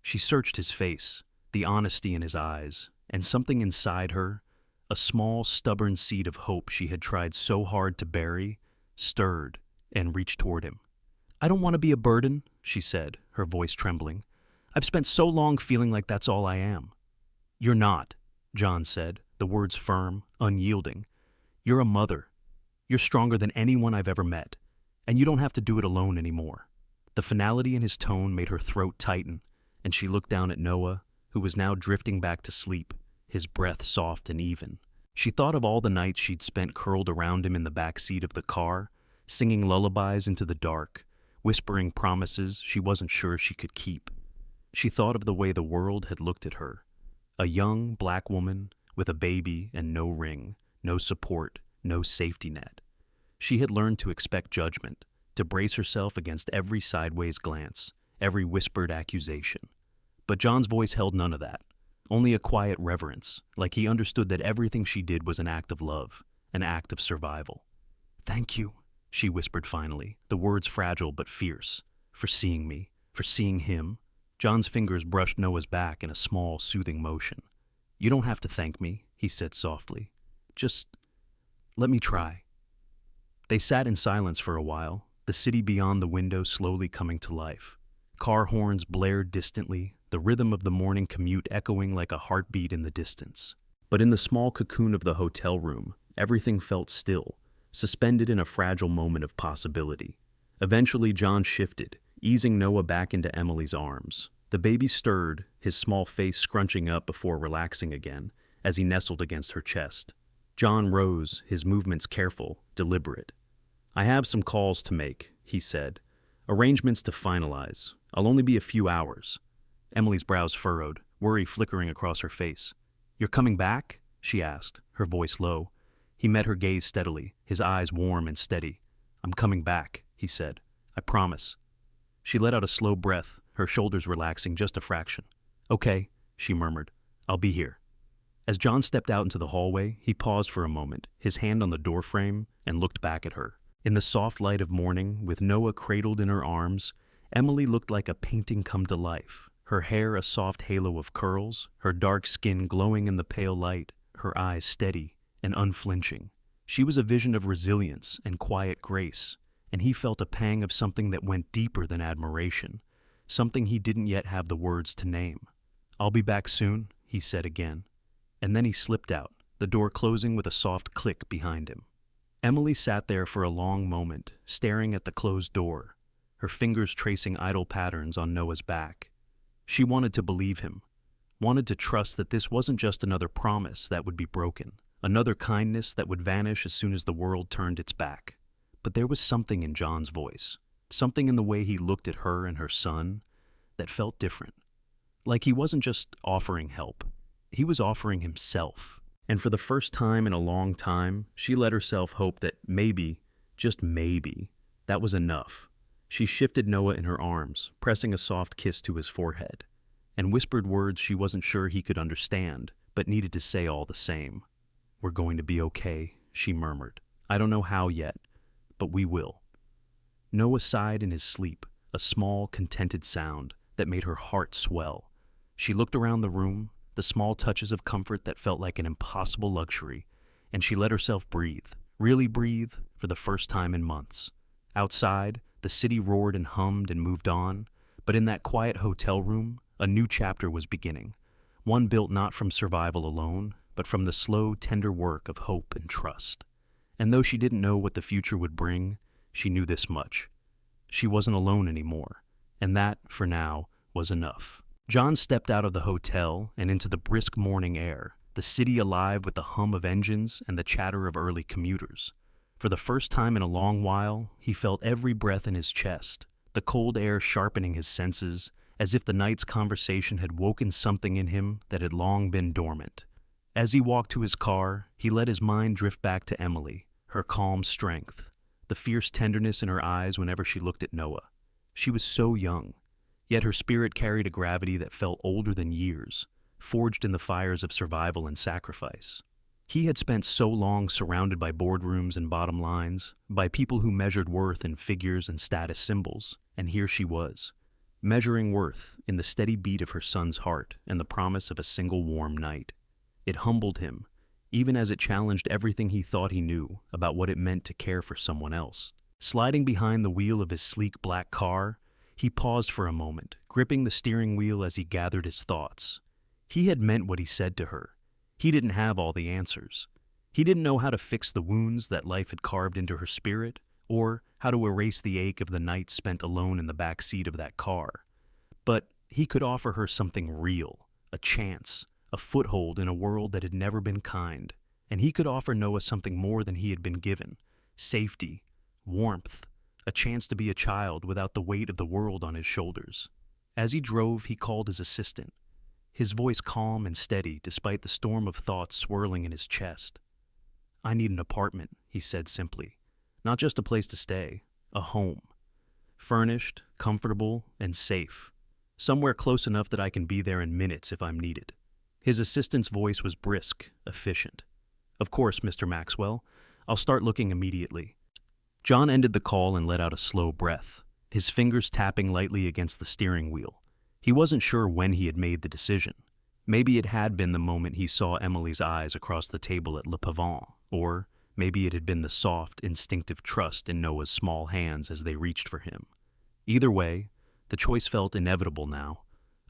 A: She searched his face, the honesty in his eyes, and something inside her, a small, stubborn seed of hope she had tried so hard to bury, stirred and reached toward him. "I don't want to be a burden," she said, her voice trembling. "I've spent so long feeling like that's all I am." "You're not," John said, the words firm, unyielding. "You're a mother. You're stronger than anyone I've ever met, and you don't have to do it alone anymore." The finality in his tone made her throat tighten, and she looked down at Noah, who was now drifting back to sleep, his breath soft and even. She thought of all the nights she'd spent curled around him in the back seat of the car, singing lullabies into the dark, whispering promises she wasn't sure she could keep. She thought of the way the world had looked at her, a young black woman with a baby and no ring, no support, no safety net. She had learned to expect judgment, to brace herself against every sideways glance, every whispered accusation. But John's voice held none of that, only a quiet reverence, like he understood that everything she did was an act of love, an act of survival. "Thank you," she whispered finally, the words fragile but fierce, "for seeing me, for seeing him." John's fingers brushed Noah's back in a small, soothing motion. "You don't have to thank me," he said softly. "Just let me try." They sat in silence for a while, the city beyond the window slowly coming to life. Car horns blared distantly, the rhythm of the morning commute echoing like a heartbeat in the distance. But in the small cocoon of the hotel room, everything felt still, suspended in a fragile moment of possibility. Eventually, John shifted, easing Noah back into Emily's arms. The baby stirred, his small face scrunching up before relaxing again, as he nestled against her chest. John rose, his movements careful, deliberate. "I have some calls to make," he said. "Arrangements to finalize. I'll only be a few hours." Emily's brows furrowed, worry flickering across her face. "You're coming back?" she asked, her voice low. He met her gaze steadily, his eyes warm and steady. "I'm coming back," he said. "I promise." She let out a slow breath, her shoulders relaxing just a fraction. "Okay," she murmured. "I'll be here." As John stepped out into the hallway, he paused for a moment, his hand on the doorframe, and looked back at her. In the soft light of morning, with Noah cradled in her arms, Emily looked like a painting come to life, her hair a soft halo of curls, her dark skin glowing in the pale light, her eyes steady and unflinching. She was a vision of resilience and quiet grace, and he felt a pang of something that went deeper than admiration, something he didn't yet have the words to name. "I'll be back soon," he said again. And then he slipped out, the door closing with a soft click behind him. Emily sat there for a long moment, staring at the closed door, her fingers tracing idle patterns on Noah's back. She wanted to believe him, wanted to trust that this wasn't just another promise that would be broken, another kindness that would vanish as soon as the world turned its back. But there was something in John's voice, something in the way he looked at her and her son, that felt different. Like he wasn't just offering help, he was offering himself. And for the first time in a long time, she let herself hope that maybe, just maybe, that was enough. She shifted Noah in her arms, pressing a soft kiss to his forehead, and whispered words she wasn't sure he could understand, but needed to say all the same. "We're going to be okay," she murmured. "I don't know how yet, but we will." Noah sighed in his sleep, a small, contented sound that made her heart swell. She looked around the room, the small touches of comfort that felt like an impossible luxury, and she let herself breathe, really breathe, for the first time in months. Outside, the city roared and hummed and moved on, but in that quiet hotel room, a new chapter was beginning, one built not from survival alone, but from the slow, tender work of hope and trust. And though she didn't know what the future would bring, she knew this much. She wasn't alone anymore, and that, for now, was enough. John stepped out of the hotel and into the brisk morning air, the city alive with the hum of engines and the chatter of early commuters. For the first time in a long while, he felt every breath in his chest, the cold air sharpening his senses, as if the night's conversation had woken something in him that had long been dormant. As he walked to his car, he let his mind drift back to Emily, her calm strength, the fierce tenderness in her eyes whenever she looked at Noah. She was so young, yet her spirit carried a gravity that felt older than years, forged in the fires of survival and sacrifice. He had spent so long surrounded by boardrooms and bottom lines, by people who measured worth in figures and status symbols, and here she was, measuring worth in the steady beat of her son's heart and the promise of a single warm night. It humbled him, even as it challenged everything he thought he knew about what it meant to care for someone else. Sliding behind the wheel of his sleek black car, he paused for a moment, gripping the steering wheel as he gathered his thoughts. He had meant what he said to her. He didn't have all the answers. He didn't know how to fix the wounds that life had carved into her spirit, or how to erase the ache of the nights spent alone in the back seat of that car. But he could offer her something real, a chance, a foothold in a world that had never been kind, and he could offer Noah something more than he had been given: safety, warmth, a chance to be a child without the weight of the world on his shoulders. As he drove, he called his assistant, his voice calm and steady despite the storm of thoughts swirling in his chest. "I need an apartment," he said simply. "Not just a place to stay, a home. Furnished, comfortable, and safe. Somewhere close enough that I can be there in minutes if I'm needed." His assistant's voice was brisk, efficient. "Of course, Mr. Maxwell. I'll start looking immediately." John ended the call and let out a slow breath, his fingers tapping lightly against the steering wheel. He wasn't sure when he had made the decision. Maybe it had been the moment he saw Emily's eyes across the table at Le Pavant, or maybe it had been the soft, instinctive trust in Noah's small hands as they reached for him. Either way, the choice felt inevitable now,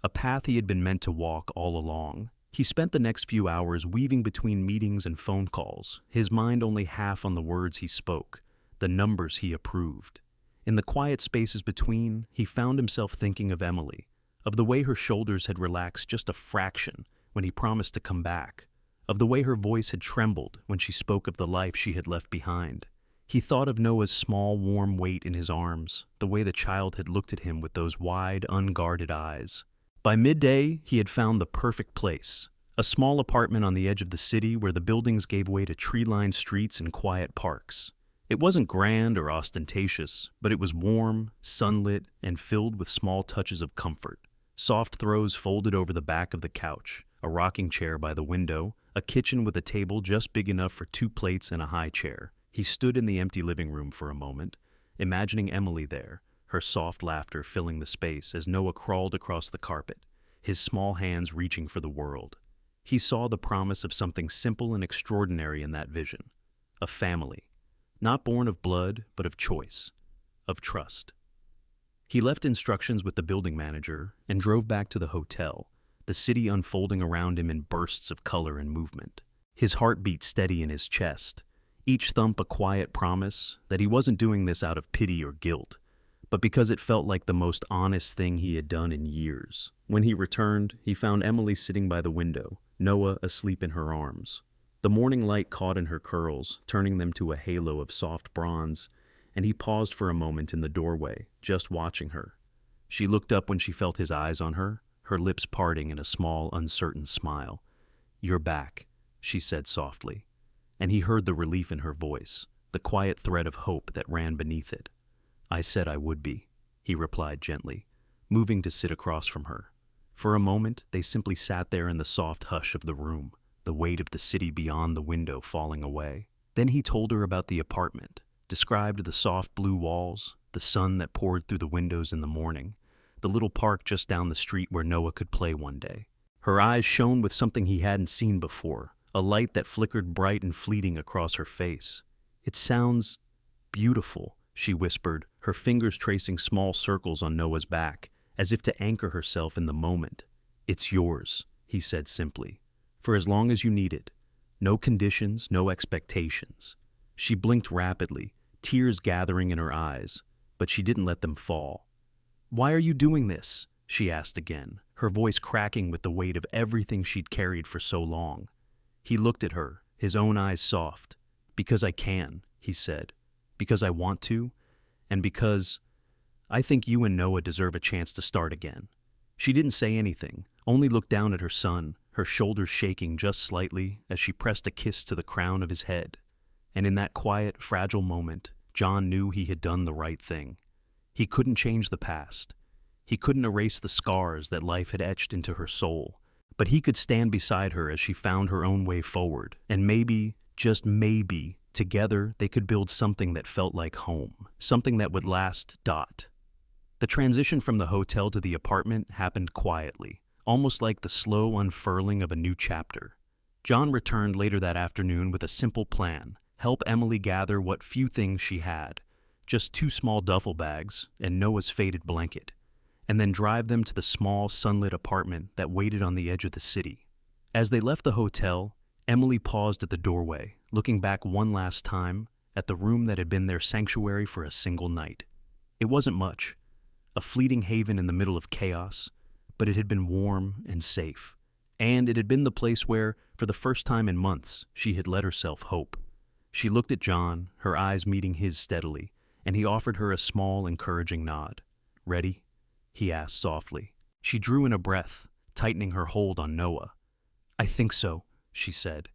A: a path he had been meant to walk all along. He spent the next few hours weaving between meetings and phone calls, his mind only half on the words he spoke, the numbers he approved. In the quiet spaces between, he found himself thinking of Emily, of the way her shoulders had relaxed just a fraction when he promised to come back, of the way her voice had trembled when she spoke of the life she had left behind. He thought of Noah's small, warm weight in his arms, the way the child had looked at him with those wide, unguarded eyes. By midday, he had found the perfect place, a small apartment on the edge of the city where the buildings gave way to tree-lined streets and quiet parks. It wasn't grand or ostentatious, but it was warm, sunlit, and filled with small touches of comfort. Soft throws folded over the back of the couch, a rocking chair by the window, a kitchen with a table just big enough for 2 plates and a high chair. He stood in the empty living room for a moment, imagining Emily there, her soft laughter filling the space as Noah crawled across the carpet, his small hands reaching for the world. He saw the promise of something simple and extraordinary in that vision: a family, not born of blood, but of choice, of trust. He left instructions with the building manager and drove back to the hotel, the city unfolding around him in bursts of color and movement. His heart beat steady in his chest, each thump a quiet promise that he wasn't doing this out of pity or guilt, but because it felt like the most honest thing he had done in years. When he returned, he found Emily sitting by the window, Noah asleep in her arms. The morning light caught in her curls, turning them to a halo of soft bronze, and he paused for a moment in the doorway, just watching her. She looked up when she felt his eyes on her, her lips parting in a small, uncertain smile. "You're back," she said softly, and he heard the relief in her voice, the quiet thread of hope that ran beneath it. "I said I would be," he replied gently, moving to sit across from her. For a moment, they simply sat there in the soft hush of the room, the weight of the city beyond the window falling away. Then he told her about the apartment, described the soft blue walls, the sun that poured through the windows in the morning, the little park just down the street where Noah could play one day. Her eyes shone with something he hadn't seen before, a light that flickered bright and fleeting across her face. "It sounds beautiful," she whispered, her fingers tracing small circles on Noah's back, as if to anchor herself in the moment. "It's yours," he said simply, "for as long as you need it. No conditions, no expectations." She blinked rapidly, tears gathering in her eyes, but she didn't let them fall. "Why are you doing this?" she asked again, her voice cracking with the weight of everything she'd carried for so long. He looked at her, his own eyes soft. "Because I can," he said. "Because I want to, and because I think you and Noah deserve a chance to start again." She didn't say anything, only looked down at her son, her shoulders shaking just slightly as she pressed a kiss to the crown of his head. And in that quiet, fragile moment, John knew he had done the right thing. He couldn't change the past. He couldn't erase the scars that life had etched into her soul. But he could stand beside her as she found her own way forward, and maybe, just maybe, together they could build something that felt like home, something that would last. The transition from the hotel to the apartment happened quietly, almost like the slow unfurling of a new chapter. John returned later that afternoon with a simple plan: help Emily gather what few things she had, just 2 small duffel bags and Noah's faded blanket, and then drive them to the small, sunlit apartment that waited on the edge of the city. As they left the hotel, Emily paused at the doorway, looking back one last time at the room that had been their sanctuary for a single night. It wasn't much, a fleeting haven in the middle of chaos, but it had been warm and safe. And it had been the place where, for the first time in months, she had let herself hope. She looked at John, her eyes meeting his steadily, and he offered her a small, encouraging nod. "Ready?" he asked softly. She drew in a breath, tightening her hold on Noah. "I think so," she said.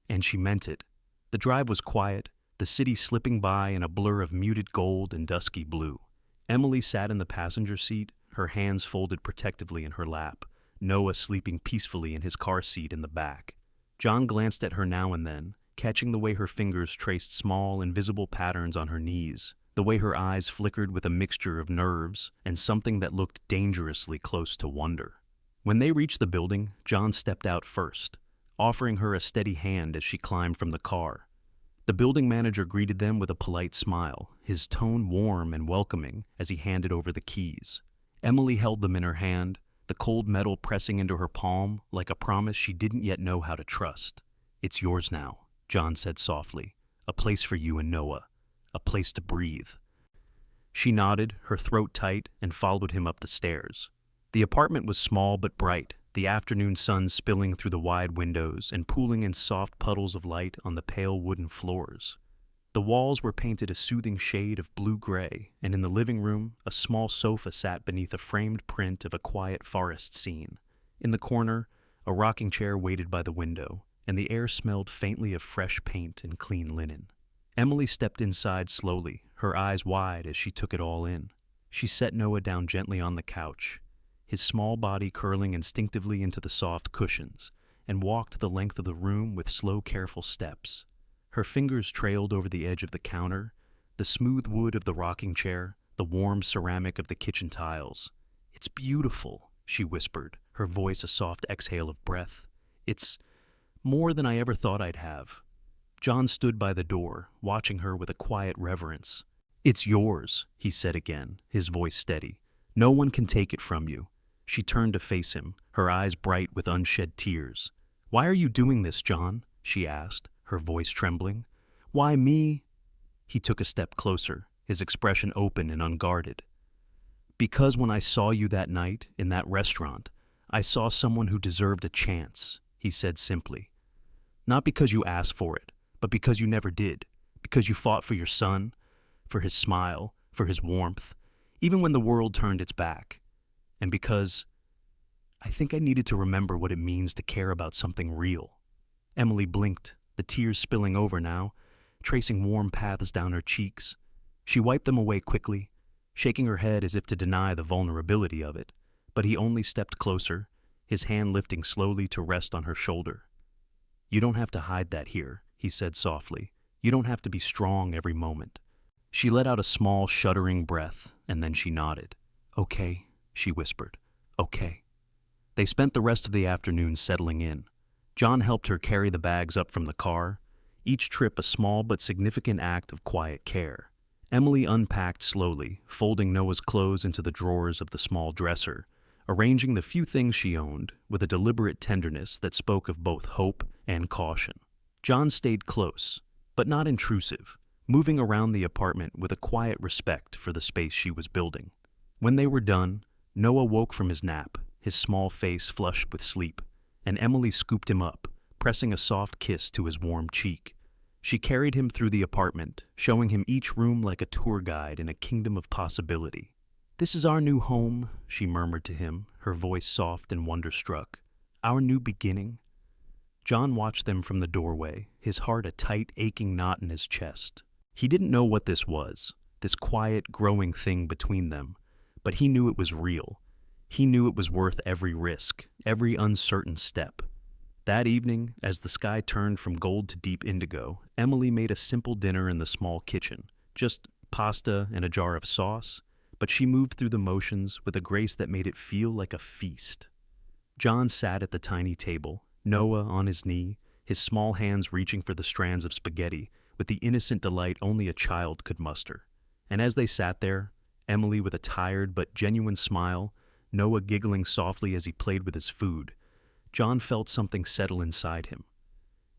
A: And she meant it. The drive was quiet, the city slipping by in a blur of muted gold and dusky blue. Emily sat in the passenger seat, her hands folded protectively in her lap, Noah sleeping peacefully in his car seat in the back. John glanced at her now and then, catching the way her fingers traced small, invisible patterns on her knees, the way her eyes flickered with a mixture of nerves and something that looked dangerously close to wonder. When they reached the building, John stepped out first, offering her a steady hand as she climbed from the car. The building manager greeted them with a polite smile, his tone warm and welcoming as he handed over the keys. Emily held them in her hand, the cold metal pressing into her palm like a promise she didn't yet know how to trust. "It's yours now," John said softly. "A place for you and Noah. A place to breathe." She nodded, her throat tight, and followed him up the stairs. The apartment was small but bright, the afternoon sun spilling through the wide windows and pooling in soft puddles of light on the pale wooden floors. The walls were painted a soothing shade of blue-gray, and in the living room, a small sofa sat beneath a framed print of a quiet forest scene. In the corner, a rocking chair waited by the window, and the air smelled faintly of fresh paint and clean linen. Emily stepped inside slowly, her eyes wide as she took it all in. She set Noah down gently on the couch, his small body curling instinctively into the soft cushions, and walked the length of the room with slow, careful steps. Her fingers trailed over the edge of the counter, the smooth wood of the rocking chair, the warm ceramic of the kitchen tiles. "It's beautiful," she whispered, her voice a soft exhale of breath. "It's more than I ever thought I'd have." John stood by the door, watching her with a quiet reverence. "It's yours," he said again, his voice steady. "No one can take it from you." She turned to face him, her eyes bright with unshed tears. "Why are you doing this, John?" she asked, her voice trembling. "Why me?" He took a step closer, his expression open and unguarded. "Because when I saw you that night, in that restaurant, I saw someone who deserved a chance," he said simply. "Not because you asked for it, but because you never did, because you fought for your son, for his smile, for his warmth, even when the world turned its back. And because I think I needed to remember what it means to care about something real." Emily blinked, the tears spilling over now, tracing warm paths down her cheeks. She wiped them away quickly, shaking her head as if to deny the vulnerability of it, but he only stepped closer, his hand lifting slowly to rest on her shoulder. You don't have to hide that here, he said softly. You don't have to be strong every moment. She let out a small, shuddering breath, and then she nodded. Okay, she whispered. Okay. They spent the rest of the afternoon settling in. John helped her carry the bags up from the car, each trip a small but significant act of quiet care. Emily unpacked slowly, folding Noah's clothes into the drawers of the small dresser, arranging the few things she owned with a deliberate tenderness that spoke of both hope and caution. John stayed close, but not intrusive, moving around the apartment with a quiet respect for the space she was building. When they were done, Noah woke from his nap, his small face flushed with sleep, and Emily scooped him up, pressing a soft kiss to his warm cheek. She carried him through the apartment, showing him each room like a tour guide in a kingdom of possibility. This is our new home, she murmured to him, her voice soft and wonderstruck. Our new beginning. John watched them from the doorway, his heart a tight, aching knot in his chest. He didn't know what this was, this quiet, growing thing between them, but he knew it was real. He knew it was worth every risk, every uncertain step. That evening, as the sky turned from gold to deep indigo, Emily made a simple dinner in the small kitchen, just pasta and a jar of sauce, but she moved through the motions with a grace that made it feel like a feast. John sat at the tiny table, Noah on his knee, his small hands reaching for the strands of spaghetti with the innocent delight only a child could muster. And as they sat there, Emily with a tired but genuine smile, Noah giggling softly as he played with his food, John felt something settle inside him.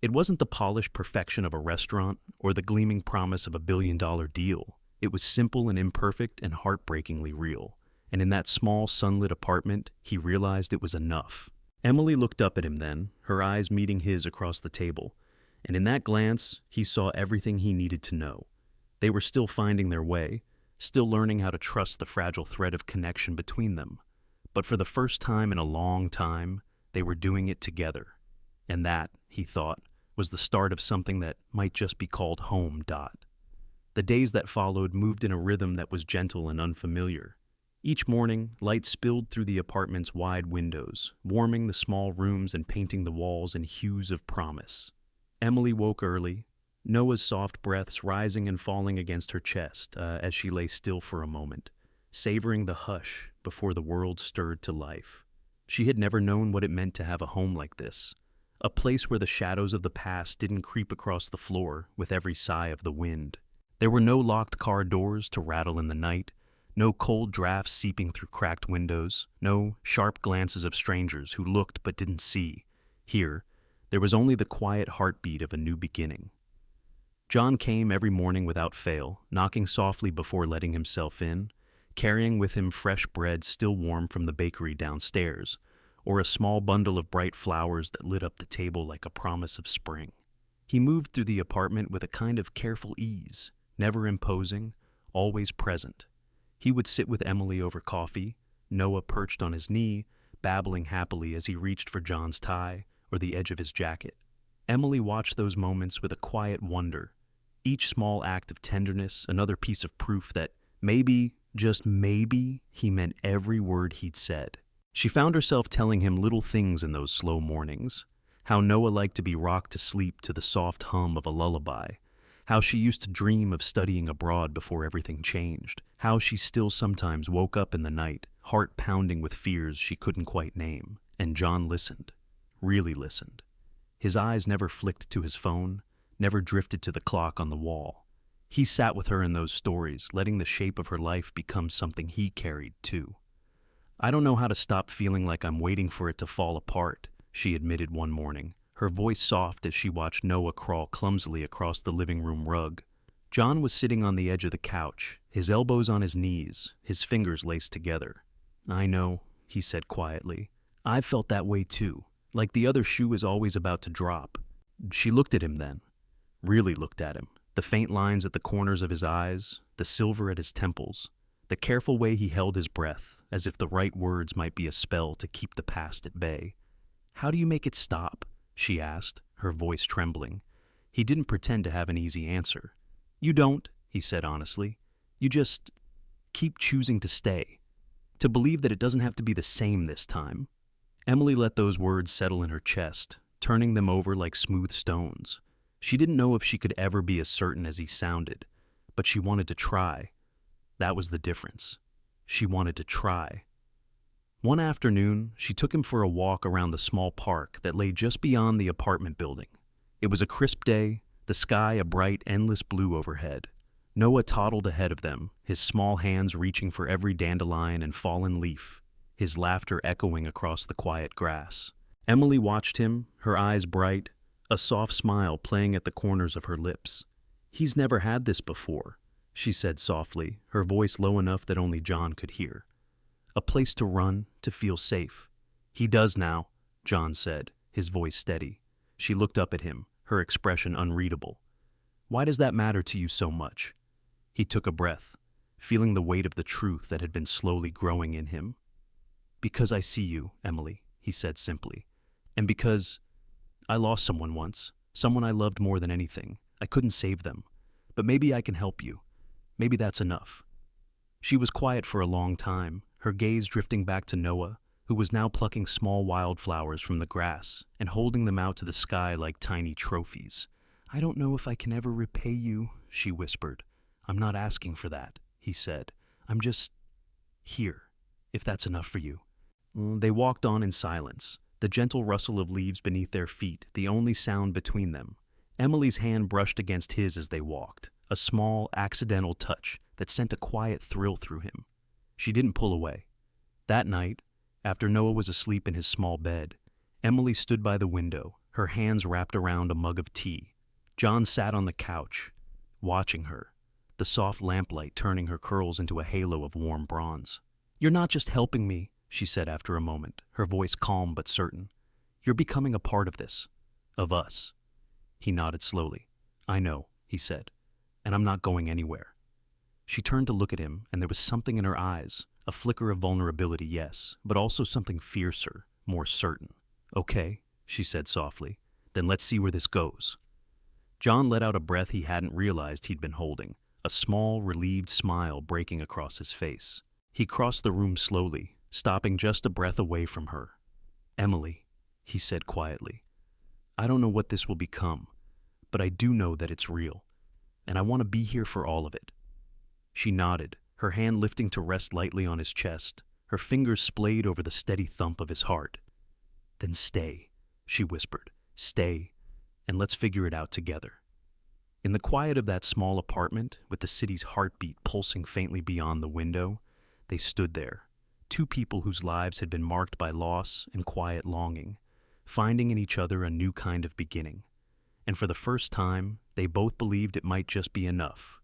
A: It wasn't the polished perfection of a restaurant or the gleaming promise of a billion-dollar deal. It was simple and imperfect and heartbreakingly real. And in that small, sunlit apartment, he realized it was enough. Emily looked up at him then, her eyes meeting his across the table. And in that glance, he saw everything he needed to know. They were still finding their way, still learning how to trust the fragile thread of connection between them. But for the first time in a long time, they were doing it together. And that, he thought, was the start of something that might just be called home. The days that followed moved in a rhythm that was gentle and unfamiliar. Each morning, light spilled through the apartment's wide windows, warming the small rooms and painting the walls in hues of promise. Emily woke early, Noah's soft breaths rising and falling against her chest as she lay still for a moment, savoring the hush before the world stirred to life. She had never known what it meant to have a home like this, a place where the shadows of the past didn't creep across the floor with every sigh of the wind. There were no locked car doors to rattle in the night, no cold drafts seeping through cracked windows, no sharp glances of strangers who looked but didn't see. Here, there was only the quiet heartbeat of a new beginning. John came every morning without fail, knocking softly before letting himself in, carrying with him fresh bread still warm from the bakery downstairs, or a small bundle of bright flowers that lit up the table like a promise of spring. He moved through the apartment with a kind of careful ease, never imposing, always present. He would sit with Emily over coffee, Noah perched on his knee, babbling happily as he reached for John's tie or the edge of his jacket. Emily watched those moments with a quiet wonder, each small act of tenderness another piece of proof that maybe, just maybe, he meant every word he'd said. She found herself telling him little things in those slow mornings, how Noah liked to be rocked to sleep to the soft hum of a lullaby, how she used to dream of studying abroad before everything changed, how she still sometimes woke up in the night, heart pounding with fears she couldn't quite name. And John listened, really listened. His eyes never flicked to his phone, never drifted to the clock on the wall. He sat with her in those stories, letting the shape of her life become something he carried too. I don't know how to stop feeling like I'm waiting for it to fall apart, she admitted one morning, her voice soft as she watched Noah crawl clumsily across the living room rug. John was sitting on the edge of the couch, his elbows on his knees, his fingers laced together. I know, he said quietly. I've felt that way too, like the other shoe is always about to drop. She looked at him then, really looked at him, the faint lines at the corners of his eyes, the silver at his temples, the careful way he held his breath, as if the right words might be a spell to keep the past at bay. How do you make it stop? She asked, her voice trembling. He didn't pretend to have an easy answer. You don't, he said honestly. You just keep choosing to stay, to believe that it doesn't have to be the same this time. Emily let those words settle in her chest, turning them over like smooth stones. She didn't know if she could ever be as certain as he sounded, but she wanted to try. That was the difference. She wanted to try. One afternoon, she took him for a walk around the small park that lay just beyond the apartment building. It was a crisp day, the sky a bright, endless blue overhead. Noah toddled ahead of them, his small hands reaching for every dandelion and fallen leaf, his laughter echoing across the quiet grass. Emily watched him, her eyes bright, a soft smile playing at the corners of her lips. "He's never had this before," she said softly, her voice low enough that only John could hear. "A place to run, to feel safe." "He does now," John said, his voice steady. She looked up at him, her expression unreadable. "Why does that matter to you so much?" He took a breath, feeling the weight of the truth that had been slowly growing in him. "Because I see you, Emily," he said simply. "And because I lost someone once, someone I loved more than anything. I couldn't save them. But maybe I can help you. Maybe that's enough." She was quiet for a long time, her gaze drifting back to Noah, who was now plucking small wildflowers from the grass and holding them out to the sky like tiny trophies. "I don't know if I can ever repay you," she whispered. "I'm not asking for that," he said. "I'm just here, if that's enough for you." They walked on in silence, the gentle rustle of leaves beneath their feet the only sound between them. Emily's hand brushed against his as they walked, a small, accidental touch that sent a quiet thrill through him. She didn't pull away. That night, after Noah was asleep in his small bed, Emily stood by the window, her hands wrapped around a mug of tea. John sat on the couch, watching her, the soft lamplight turning her curls into a halo of warm bronze. "You're not just helping me," she said after a moment, her voice calm but certain. "You're becoming a part of this, of us." He nodded slowly. "I know," he said, "and I'm not going anywhere." She turned to look at him, and there was something in her eyes, a flicker of vulnerability, yes, but also something fiercer, more certain. "Okay," she said softly, "then let's see where this goes." John let out a breath he hadn't realized he'd been holding, a small, relieved smile breaking across his face. He crossed the room slowly, stopping just a breath away from her. "Emily," he said quietly, "I don't know what this will become, but I do know that it's real, and I want to be here for all of it." She nodded, her hand lifting to rest lightly on his chest, her fingers splayed over the steady thump of his heart. "Then stay," she whispered, "stay, and let's figure it out together." In the quiet of that small apartment, with the city's heartbeat pulsing faintly beyond the window, they stood there, two people whose lives had been marked by loss and quiet longing, finding in each other a new kind of beginning. And for the first time, they both believed it might just be enough.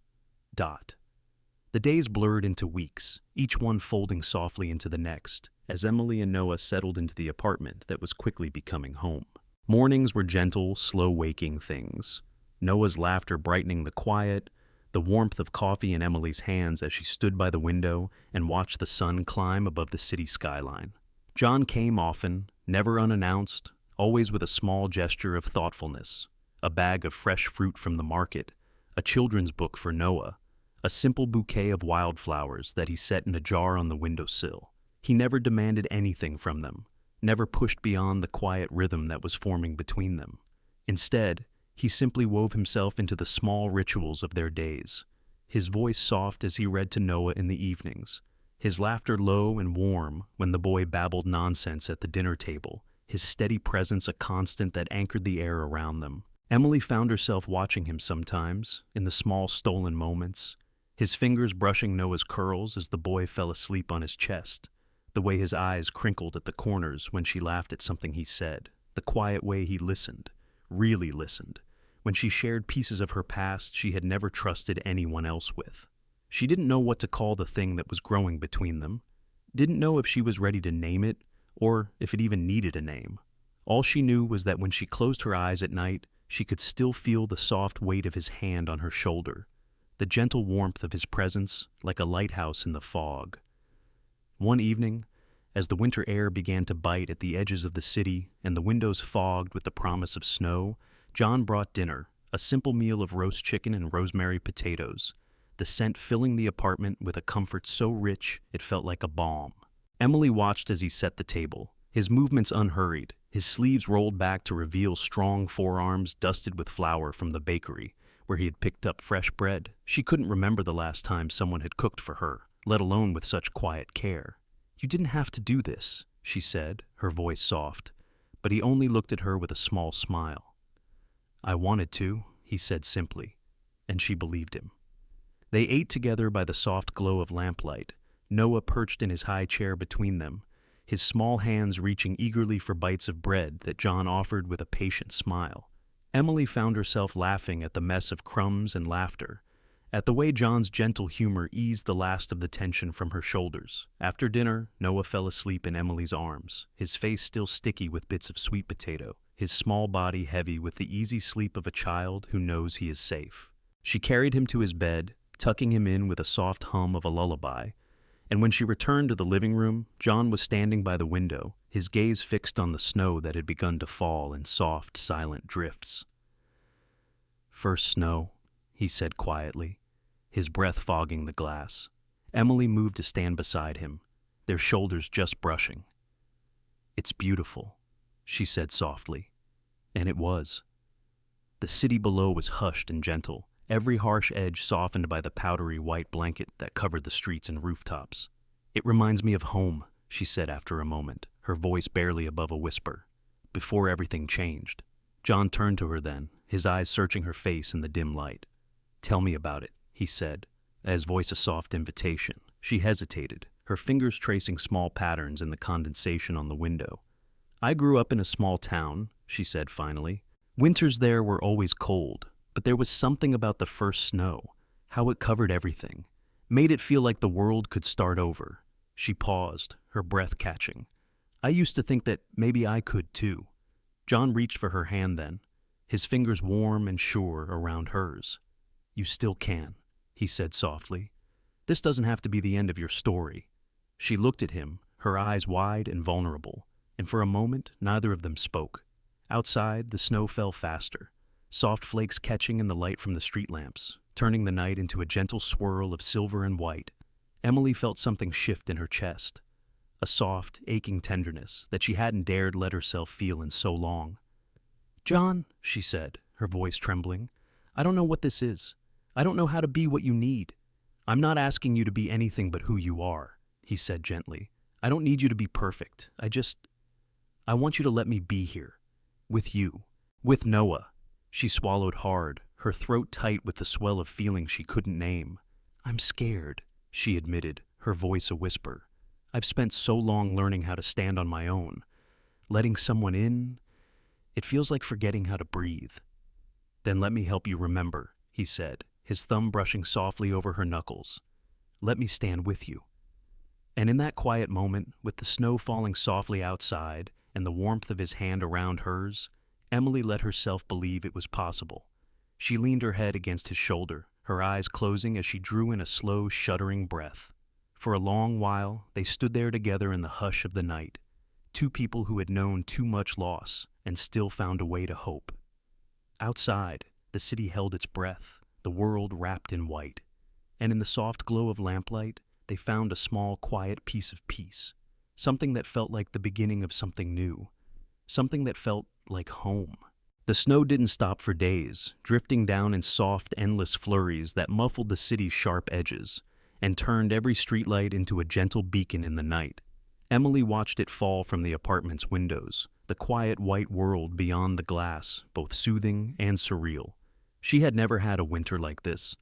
A: The days blurred into weeks, each one folding softly into the next, as Emily and Noah settled into the apartment that was quickly becoming home. Mornings were gentle, slow-waking things, Noah's laughter brightening the quiet, the warmth of coffee in Emily's hands as she stood by the window and watched the sun climb above the city skyline. John came often, never unannounced, always with a small gesture of thoughtfulness, a bag of fresh fruit from the market, a children's book for Noah, a simple bouquet of wildflowers that he set in a jar on the windowsill. He never demanded anything from them, never pushed beyond the quiet rhythm that was forming between them. Instead, he simply wove himself into the small rituals of their days, his voice soft as he read to Noah in the evenings, his laughter low and warm when the boy babbled nonsense at the dinner table, his steady presence a constant that anchored the air around them. Emily found herself watching him sometimes, in the small stolen moments, his fingers brushing Noah's curls as the boy fell asleep on his chest, the way his eyes crinkled at the corners when she laughed at something he said, the quiet way he listened, really listened, when she shared pieces of her past she had never trusted anyone else with. She didn't know what to call the thing that was growing between them, didn't know if she was ready to name it, or if it even needed a name. All she knew was that when she closed her eyes at night, she could still feel the soft weight of his hand on her shoulder, the gentle warmth of his presence like a lighthouse in the fog. One evening, as the winter air began to bite at the edges of the city and the windows fogged with the promise of snow, John brought dinner, a simple meal of roast chicken and rosemary potatoes, the scent filling the apartment with a comfort so rich it felt like a balm. Emily watched as he set the table, his movements unhurried, his sleeves rolled back to reveal strong forearms dusted with flour from the bakery, where he had picked up fresh bread. She couldn't remember the last time someone had cooked for her, let alone with such quiet care. "You didn't have to do this," she said, her voice soft, but he only looked at her with a small smile. "I wanted to," he said simply, and she believed him. They ate together by the soft glow of lamplight, Noah perched in his high chair between them, his small hands reaching eagerly for bites of bread that John offered with a patient smile. Emily found herself laughing at the mess of crumbs and laughter, at the way John's gentle humor eased the last of the tension from her shoulders. After dinner, Noah fell asleep in Emily's arms, his face still sticky with bits of sweet potato, his small body heavy with the easy sleep of a child who knows he is safe. She carried him to his bed, tucking him in with a soft hum of a lullaby, and when she returned to the living room, John was standing by the window, his gaze fixed on the snow that had begun to fall in soft, silent drifts. "First snow," he said quietly, his breath fogging the glass. Emily moved to stand beside him, their shoulders just brushing. "It's beautiful," she said softly. And it was. The city below was hushed and gentle, every harsh edge softened by the powdery white blanket that covered the streets and rooftops. "It reminds me of home," she said after a moment, her voice barely above a whisper, "before everything changed." John turned to her then, his eyes searching her face in the dim light. "Tell me about it," he said, his voice a soft invitation. She hesitated, her fingers tracing small patterns in the condensation on the window. "I grew up in a small town," she said finally. "Winters there were always cold, but there was something about the first snow, how it covered everything, made it feel like the world could start over." She paused, her breath catching. "I used to think that maybe I could too." John reached for her hand then, his fingers warm and sure around hers. "You still can," he said softly. "This doesn't have to be the end of your story." She looked at him, her eyes wide and vulnerable, and for a moment neither of them spoke. Outside, the snow fell faster, soft flakes catching in the light from the street lamps, turning the night into a gentle swirl of silver and white. Emily felt something shift in her chest, a soft, aching tenderness that she hadn't dared let herself feel in so long. "John," she said, her voice trembling, "I don't know what this is. I don't know how to be what you need." "I'm not asking you to be anything but who you are," he said gently. "I don't need you to be perfect. I want you to let me be here. With you. With Noah." She swallowed hard, her throat tight with the swell of feeling she couldn't name. "I'm scared," she admitted, her voice a whisper. "I've spent so long learning how to stand on my own. Letting someone in, it feels like forgetting how to breathe." "Then let me help you remember," he said, his thumb brushing softly over her knuckles. "Let me stand with you." And in that quiet moment, with the snow falling softly outside and the warmth of his hand around hers, Emily let herself believe it was possible. She leaned her head against his shoulder, her eyes closing as she drew in a slow, shuddering breath. For a long while, they stood there together in the hush of the night, two people who had known too much loss and still found a way to hope. Outside, the city held its breath, the world wrapped in white, and in the soft glow of lamplight, they found a small, quiet piece of peace, something that felt like the beginning of something new, something that felt like home. The snow didn't stop for days, drifting down in soft, endless flurries that muffled the city's sharp edges and turned every streetlight into a gentle beacon in the night. Emily watched it fall from the apartment's windows, the quiet white world beyond the glass, both soothing and surreal. She had never had a winter like this,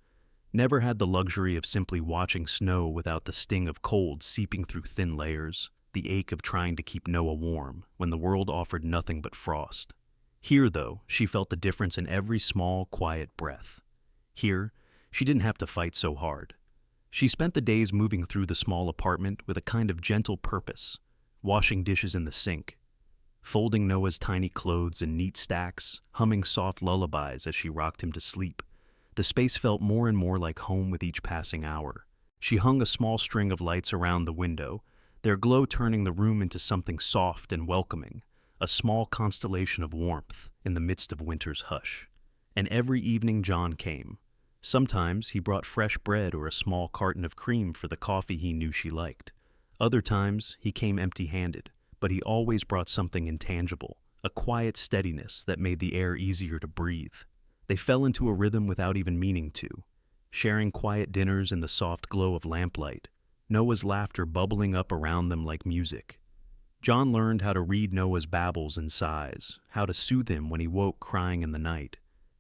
A: never had the luxury of simply watching snow without the sting of cold seeping through thin layers, the ache of trying to keep Noah warm when the world offered nothing but frost. Here, though, she felt the difference in every small, quiet breath. Here, she didn't have to fight so hard. She spent the days moving through the small apartment with a kind of gentle purpose, washing dishes in the sink, folding Noah's tiny clothes in neat stacks, humming soft lullabies as she rocked him to sleep. The space felt more and more like home with each passing hour. She hung a small string of lights around the window, their glow turning the room into something soft and welcoming, a small constellation of warmth in the midst of winter's hush. And every evening John came. Sometimes he brought fresh bread or a small carton of cream for the coffee he knew she liked. Other times he came empty-handed, but he always brought something intangible, a quiet steadiness that made the air easier to breathe. They fell into a rhythm without even meaning to, sharing quiet dinners in the soft glow of lamplight, Noah's laughter bubbling up around them like music. John learned how to read Noah's babbles and sighs, how to soothe him when he woke crying in the night,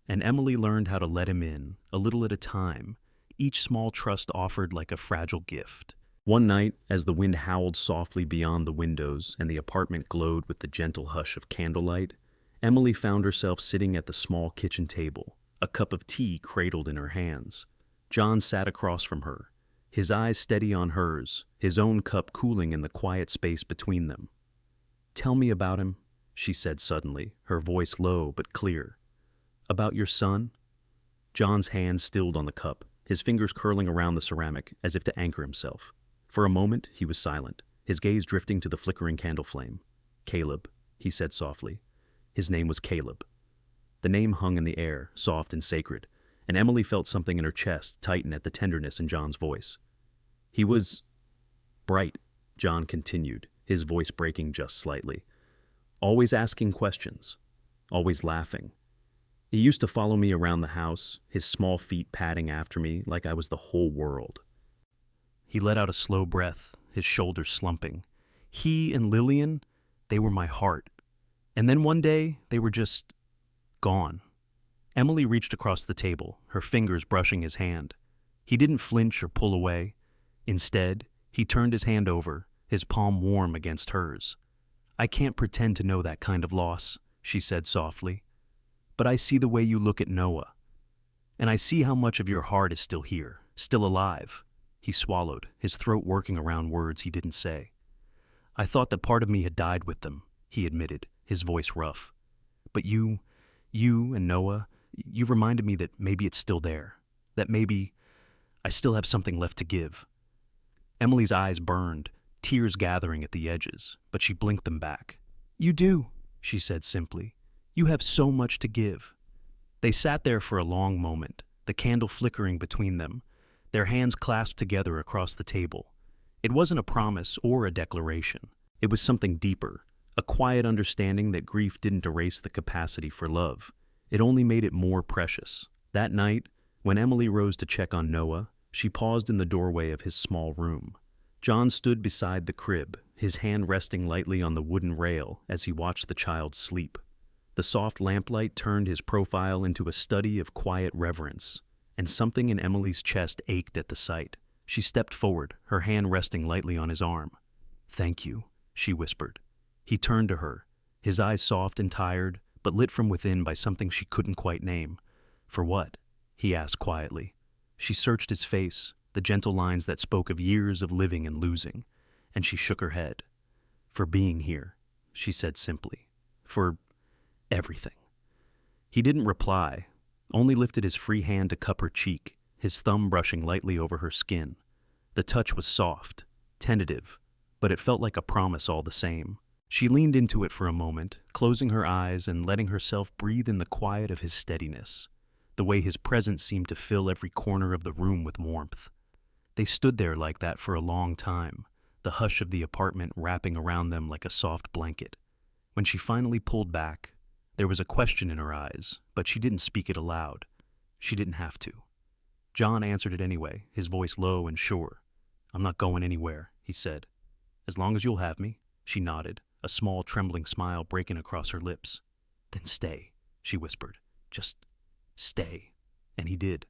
A: and Emily learned how to let him in, a little at a time, each small trust offered like a fragile gift. One night, as the wind howled softly beyond the windows and the apartment glowed with the gentle hush of candlelight, Emily found herself sitting at the small kitchen table, a cup of tea cradled in her hands. John sat across from her, his eyes steady on hers, his own cup cooling in the quiet space between them. "Tell me about him," she said suddenly, her voice low but clear. "About your son?" John's hand stilled on the cup, his fingers curling around the ceramic as if to anchor himself. For a moment, he was silent, his gaze drifting to the flickering candle flame. "Caleb," he said softly. His name was Caleb. The name hung in the air, soft and sacred, and Emily felt something in her chest tighten at the tenderness in John's voice. "He was bright," John continued, his voice breaking just slightly. "Always asking questions, always laughing. He used to follow me around the house, his small feet padding after me like I was the whole world." He let out a slow breath, his shoulders slumping. He and Lillian, they were my heart. And then one day, they were just gone. Emily reached across the table, her fingers brushing his hand. He didn't flinch or pull away. Instead, he turned his hand over, his palm warm against hers. "I can't pretend to know that kind of loss," she said softly. "But I see the way you look at Noah. And I see how much of your heart is still here, still alive." He swallowed, his throat working around words he didn't say. "I thought that part of me had died with them," he admitted, his voice rough. "But you and Noah, you reminded me that maybe it's still there, that maybe I still have something left to give." Emily's eyes burned, tears gathering at the edges, but she blinked them back. "You do," she said simply. "You have so much to give." They sat there for a long moment, the candle flickering between them, their hands clasped together across the table. It wasn't a promise or a declaration. It was something deeper, a quiet understanding that grief didn't erase the capacity for love. It only made it more precious. That night, when Emily rose to check on Noah, she paused in the doorway of his small room. John stood beside the crib, his hand resting lightly on the wooden rail as he watched the child sleep. The soft lamplight turned his profile into a study of quiet reverence, and something in Emily's chest ached at the sight. She stepped forward, her hand resting lightly on his arm. "Thank you," she whispered. He turned to her, his eyes soft and tired, but lit from within by something she couldn't quite name. "For what?" he asked quietly. She searched his face, the gentle lines that spoke of years of living and losing, and she shook her head. "For being here," she said simply. "For everything." He didn't reply, only lifted his free hand to cup her cheek, his thumb brushing lightly over her skin. The touch was soft, tentative, but it felt like a promise all the same. She leaned into it for a moment, closing her eyes and letting herself breathe in the quiet of his steadiness, the way his presence seemed to fill every corner of the room with warmth. They stood there like that for a long time, the hush of the apartment wrapping around them like a soft blanket. When she finally pulled back, there was a question in her eyes, but she didn't speak it aloud. She didn't have to. John answered it anyway, his voice low and sure. "I'm not going anywhere," he said. "As long as you'll have me." She nodded, a small trembling smile breaking across her lips. "Then stay," she whispered. "Just stay." And he did.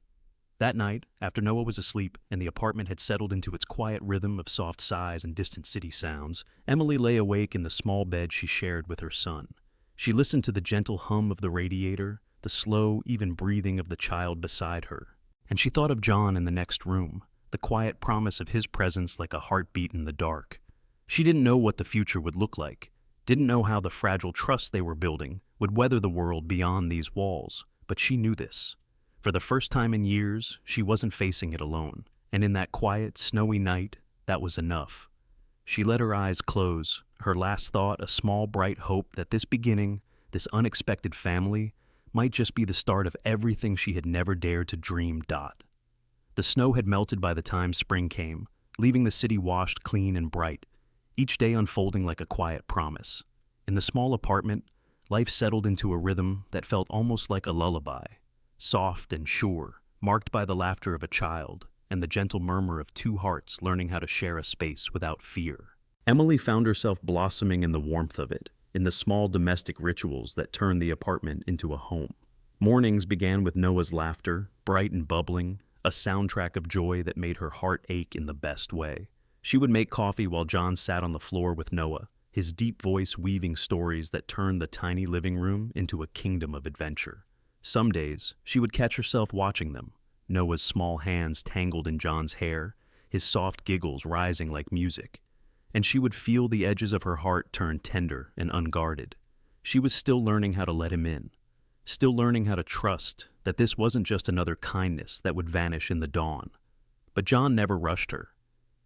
A: That night, after Noah was asleep and the apartment had settled into its quiet rhythm of soft sighs and distant city sounds, Emily lay awake in the small bed she shared with her son. She listened to the gentle hum of the radiator, the slow, even breathing of the child beside her. And she thought of John in the next room, the quiet promise of his presence like a heartbeat in the dark. She didn't know what the future would look like, didn't know how the fragile trust they were building would weather the world beyond these walls, but she knew this. For the first time in years, she wasn't facing it alone, and in that quiet, snowy night, that was enough. She let her eyes close, her last thought a small bright hope that this beginning, this unexpected family, might just be the start of everything she had never dared to dream. The snow had melted by the time spring came, leaving the city washed clean and bright. each day unfolding like a quiet promise. In the small apartment, life settled into a rhythm that felt almost like a lullaby, soft and sure, marked by the laughter of a child and the gentle murmur of two hearts learning how to share a space without fear. Emily found herself blossoming in the warmth of it, in the small domestic rituals that turned the apartment into a home. Mornings began with Noah's laughter, bright and bubbling, a soundtrack of joy that made her heart ache in the best way. She would make coffee while John sat on the floor with Noah, his deep voice weaving stories that turned the tiny living room into a kingdom of adventure. Some days, she would catch herself watching them, Noah's small hands tangled in John's hair, his soft giggles rising like music, and she would feel the edges of her heart turn tender and unguarded. She was still learning how to let him in, still learning how to trust that this wasn't just another kindness that would vanish in the dawn. But John never rushed her.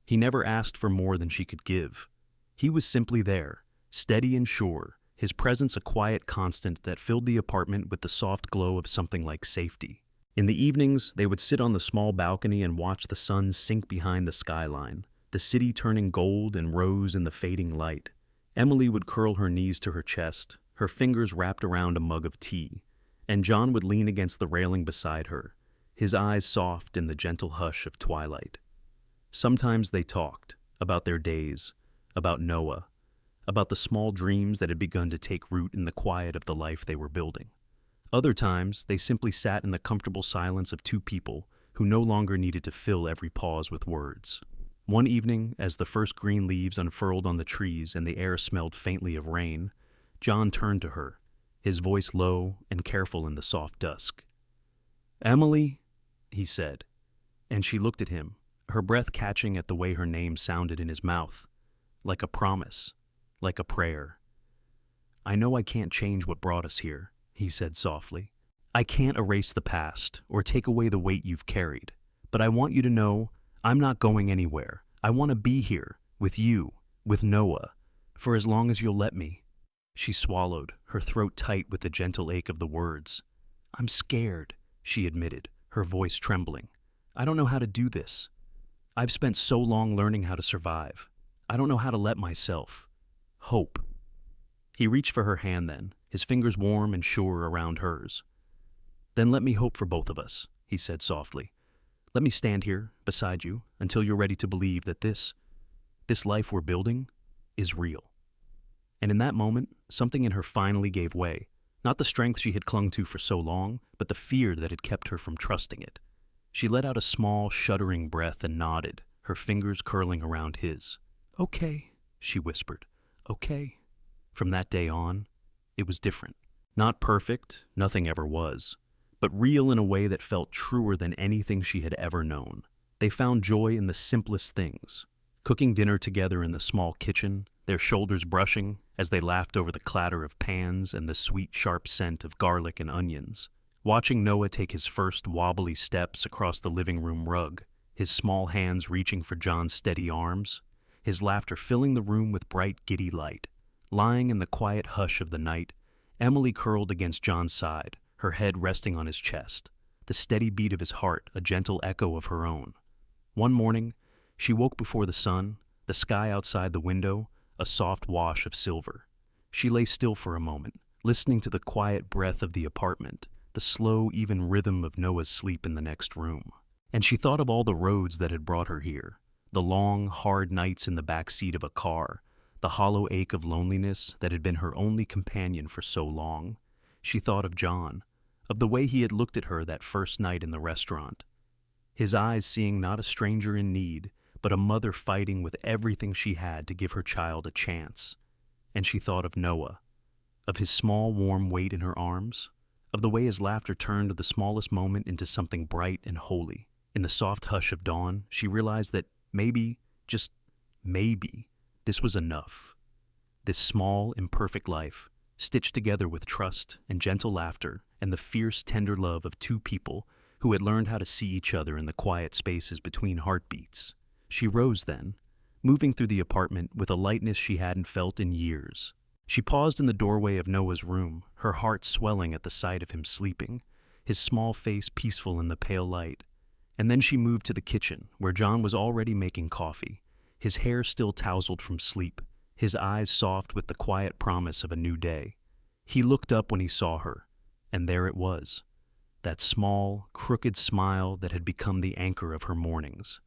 A: He never asked for more than she could give. He was simply there, steady and sure, his presence a quiet constant that filled the apartment with the soft glow of something like safety. In the evenings, they would sit on the small balcony and watch the sun sink behind the skyline, the city turning gold and rose in the fading light. Emily would curl her knees to her chest, her fingers wrapped around a mug of tea, and John would lean against the railing beside her, his eyes soft in the gentle hush of twilight. Sometimes they talked about their days, about Noah, about the small dreams that had begun to take root in the quiet of the life they were building. Other times, they simply sat in the comfortable silence of two people who no longer needed to fill every pause with words. One evening, as the first green leaves unfurled on the trees and the air smelled faintly of rain, John turned to her, his voice low and careful in the soft dusk. "Emily," he said, and she looked at him, her breath catching at the way her name sounded in his mouth, like a promise, like a prayer. "I know I can't change what brought us here," he said softly. "I can't erase the past or take away the weight you've carried, but I want you to know I'm not going anywhere. I want to be here, with you, with Noah, for as long as you'll let me." She swallowed, her throat tight with the gentle ache of the words. "I'm scared," she admitted, her voice trembling. "I don't know how to do this. I've spent so long learning how to survive. I don't know how to let myself hope." He reached for her hand then, his fingers warm and sure around hers. "Then let me hope for both of us," he said softly. "Let me stand here beside you until you're ready to believe that this life we're building is real." And in that moment, something in her finally gave way, not the strength she had clung to for so long, but the fear that had kept her from trusting it. She let out a small, shuddering breath and nodded, her fingers curling around his. "Okay," she whispered. "Okay." From that day on, it was different. Not perfect, nothing ever was, but real in a way that felt truer than anything she had ever known. They found joy in the simplest things, cooking dinner together in the small kitchen, their shoulders brushing as they laughed over the clatter of pans and the sweet, sharp scent of garlic and onions. Watching Noah take his first wobbly steps across the living room rug, his small hands reaching for John's steady arms, his laughter filling the room with bright, giddy light. Lying in the quiet hush of the night, Emily curled against John's side, her head resting on his chest, the steady beat of his heart a gentle echo of her own. One morning, she woke before the sun, the sky outside the window, a soft wash of silver. She lay still for a moment, listening to the quiet breath of the apartment, the slow, even rhythm of Noah's sleep in the next room. And she thought of all the roads that had brought her here, the long, hard nights in the back seat of a car, the hollow ache of loneliness that had been her only companion for so long. She thought of John, of the way he had looked at her that first night in the restaurant, his eyes seeing not a stranger in need, but a mother fighting with everything she had to give her child a chance. And she thought of Noah, of his small, warm weight in her arms, of the way his laughter turned the smallest moment into something bright and holy. In the soft hush of dawn, she realized that maybe, just maybe, this was enough. This small, imperfect life, stitched together with trust and gentle laughter and the fierce, tender love of two people who had learned how to see each other in the quiet spaces between heartbeats. She rose then, moving through the apartment with a lightness she hadn't felt in years. She paused in the doorway of Noah's room, her heart swelling at the sight of him sleeping, his small face peaceful in the pale light. And then she moved to the kitchen, where John was already making coffee, his hair still tousled from sleep, his eyes soft with the quiet promise of a new day. He looked up when he saw her, and there it was, that small, crooked smile that had become the anchor of her mornings.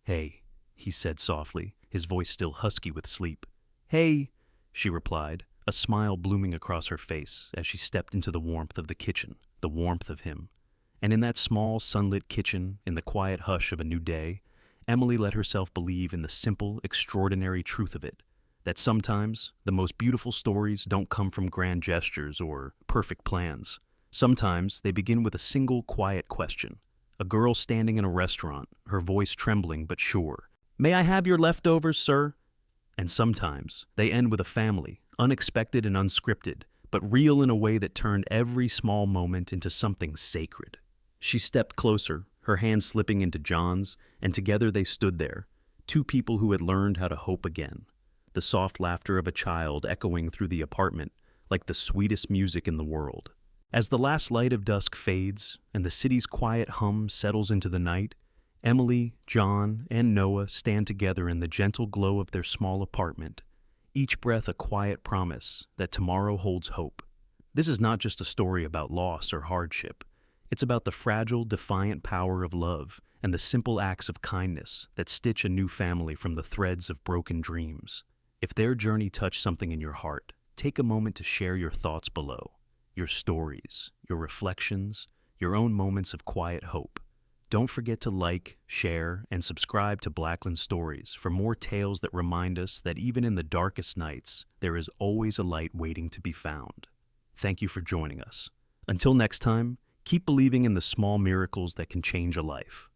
A: "Hey," he said softly, his voice still husky with sleep. "Hey," she replied, a smile blooming across her face as she stepped into the warmth of the kitchen, the warmth of him. And in that small, sunlit kitchen, in the quiet hush of a new day, Emily let herself believe in the simple, extraordinary truth of it, that sometimes the most beautiful stories don't come from grand gestures or perfect plans. Sometimes they begin with a single quiet question. A girl standing in a restaurant, her voice trembling but sure. "May I have your leftovers, sir?" And sometimes they end with a family, unexpected and unscripted, but real in a way that turned every small moment into something sacred. She stepped closer, her hand slipping into John's, and together they stood there, two people who had learned how to hope again. The soft laughter of a child echoing through the apartment like the sweetest music in the world. As the last light of dusk fades and the city's quiet hum settles into the night, Emily, John, and Noah stand together in the gentle glow of their small apartment, each breath a quiet promise that tomorrow holds hope. This is not just a story about loss or hardship. It's about the fragile, defiant power of love and the simple acts of kindness that stitch a new family from the threads of broken dreams. If their journey touched something in your heart, take a moment to share your thoughts below, your stories, your reflections, your own moments of quiet hope. Don't forget to like, share, and subscribe to Blackland Stories for more tales that remind us that even in the darkest nights, there is always a light waiting to be found. Thank you for joining us. Until next time, keep believing in the small miracles that can change a life.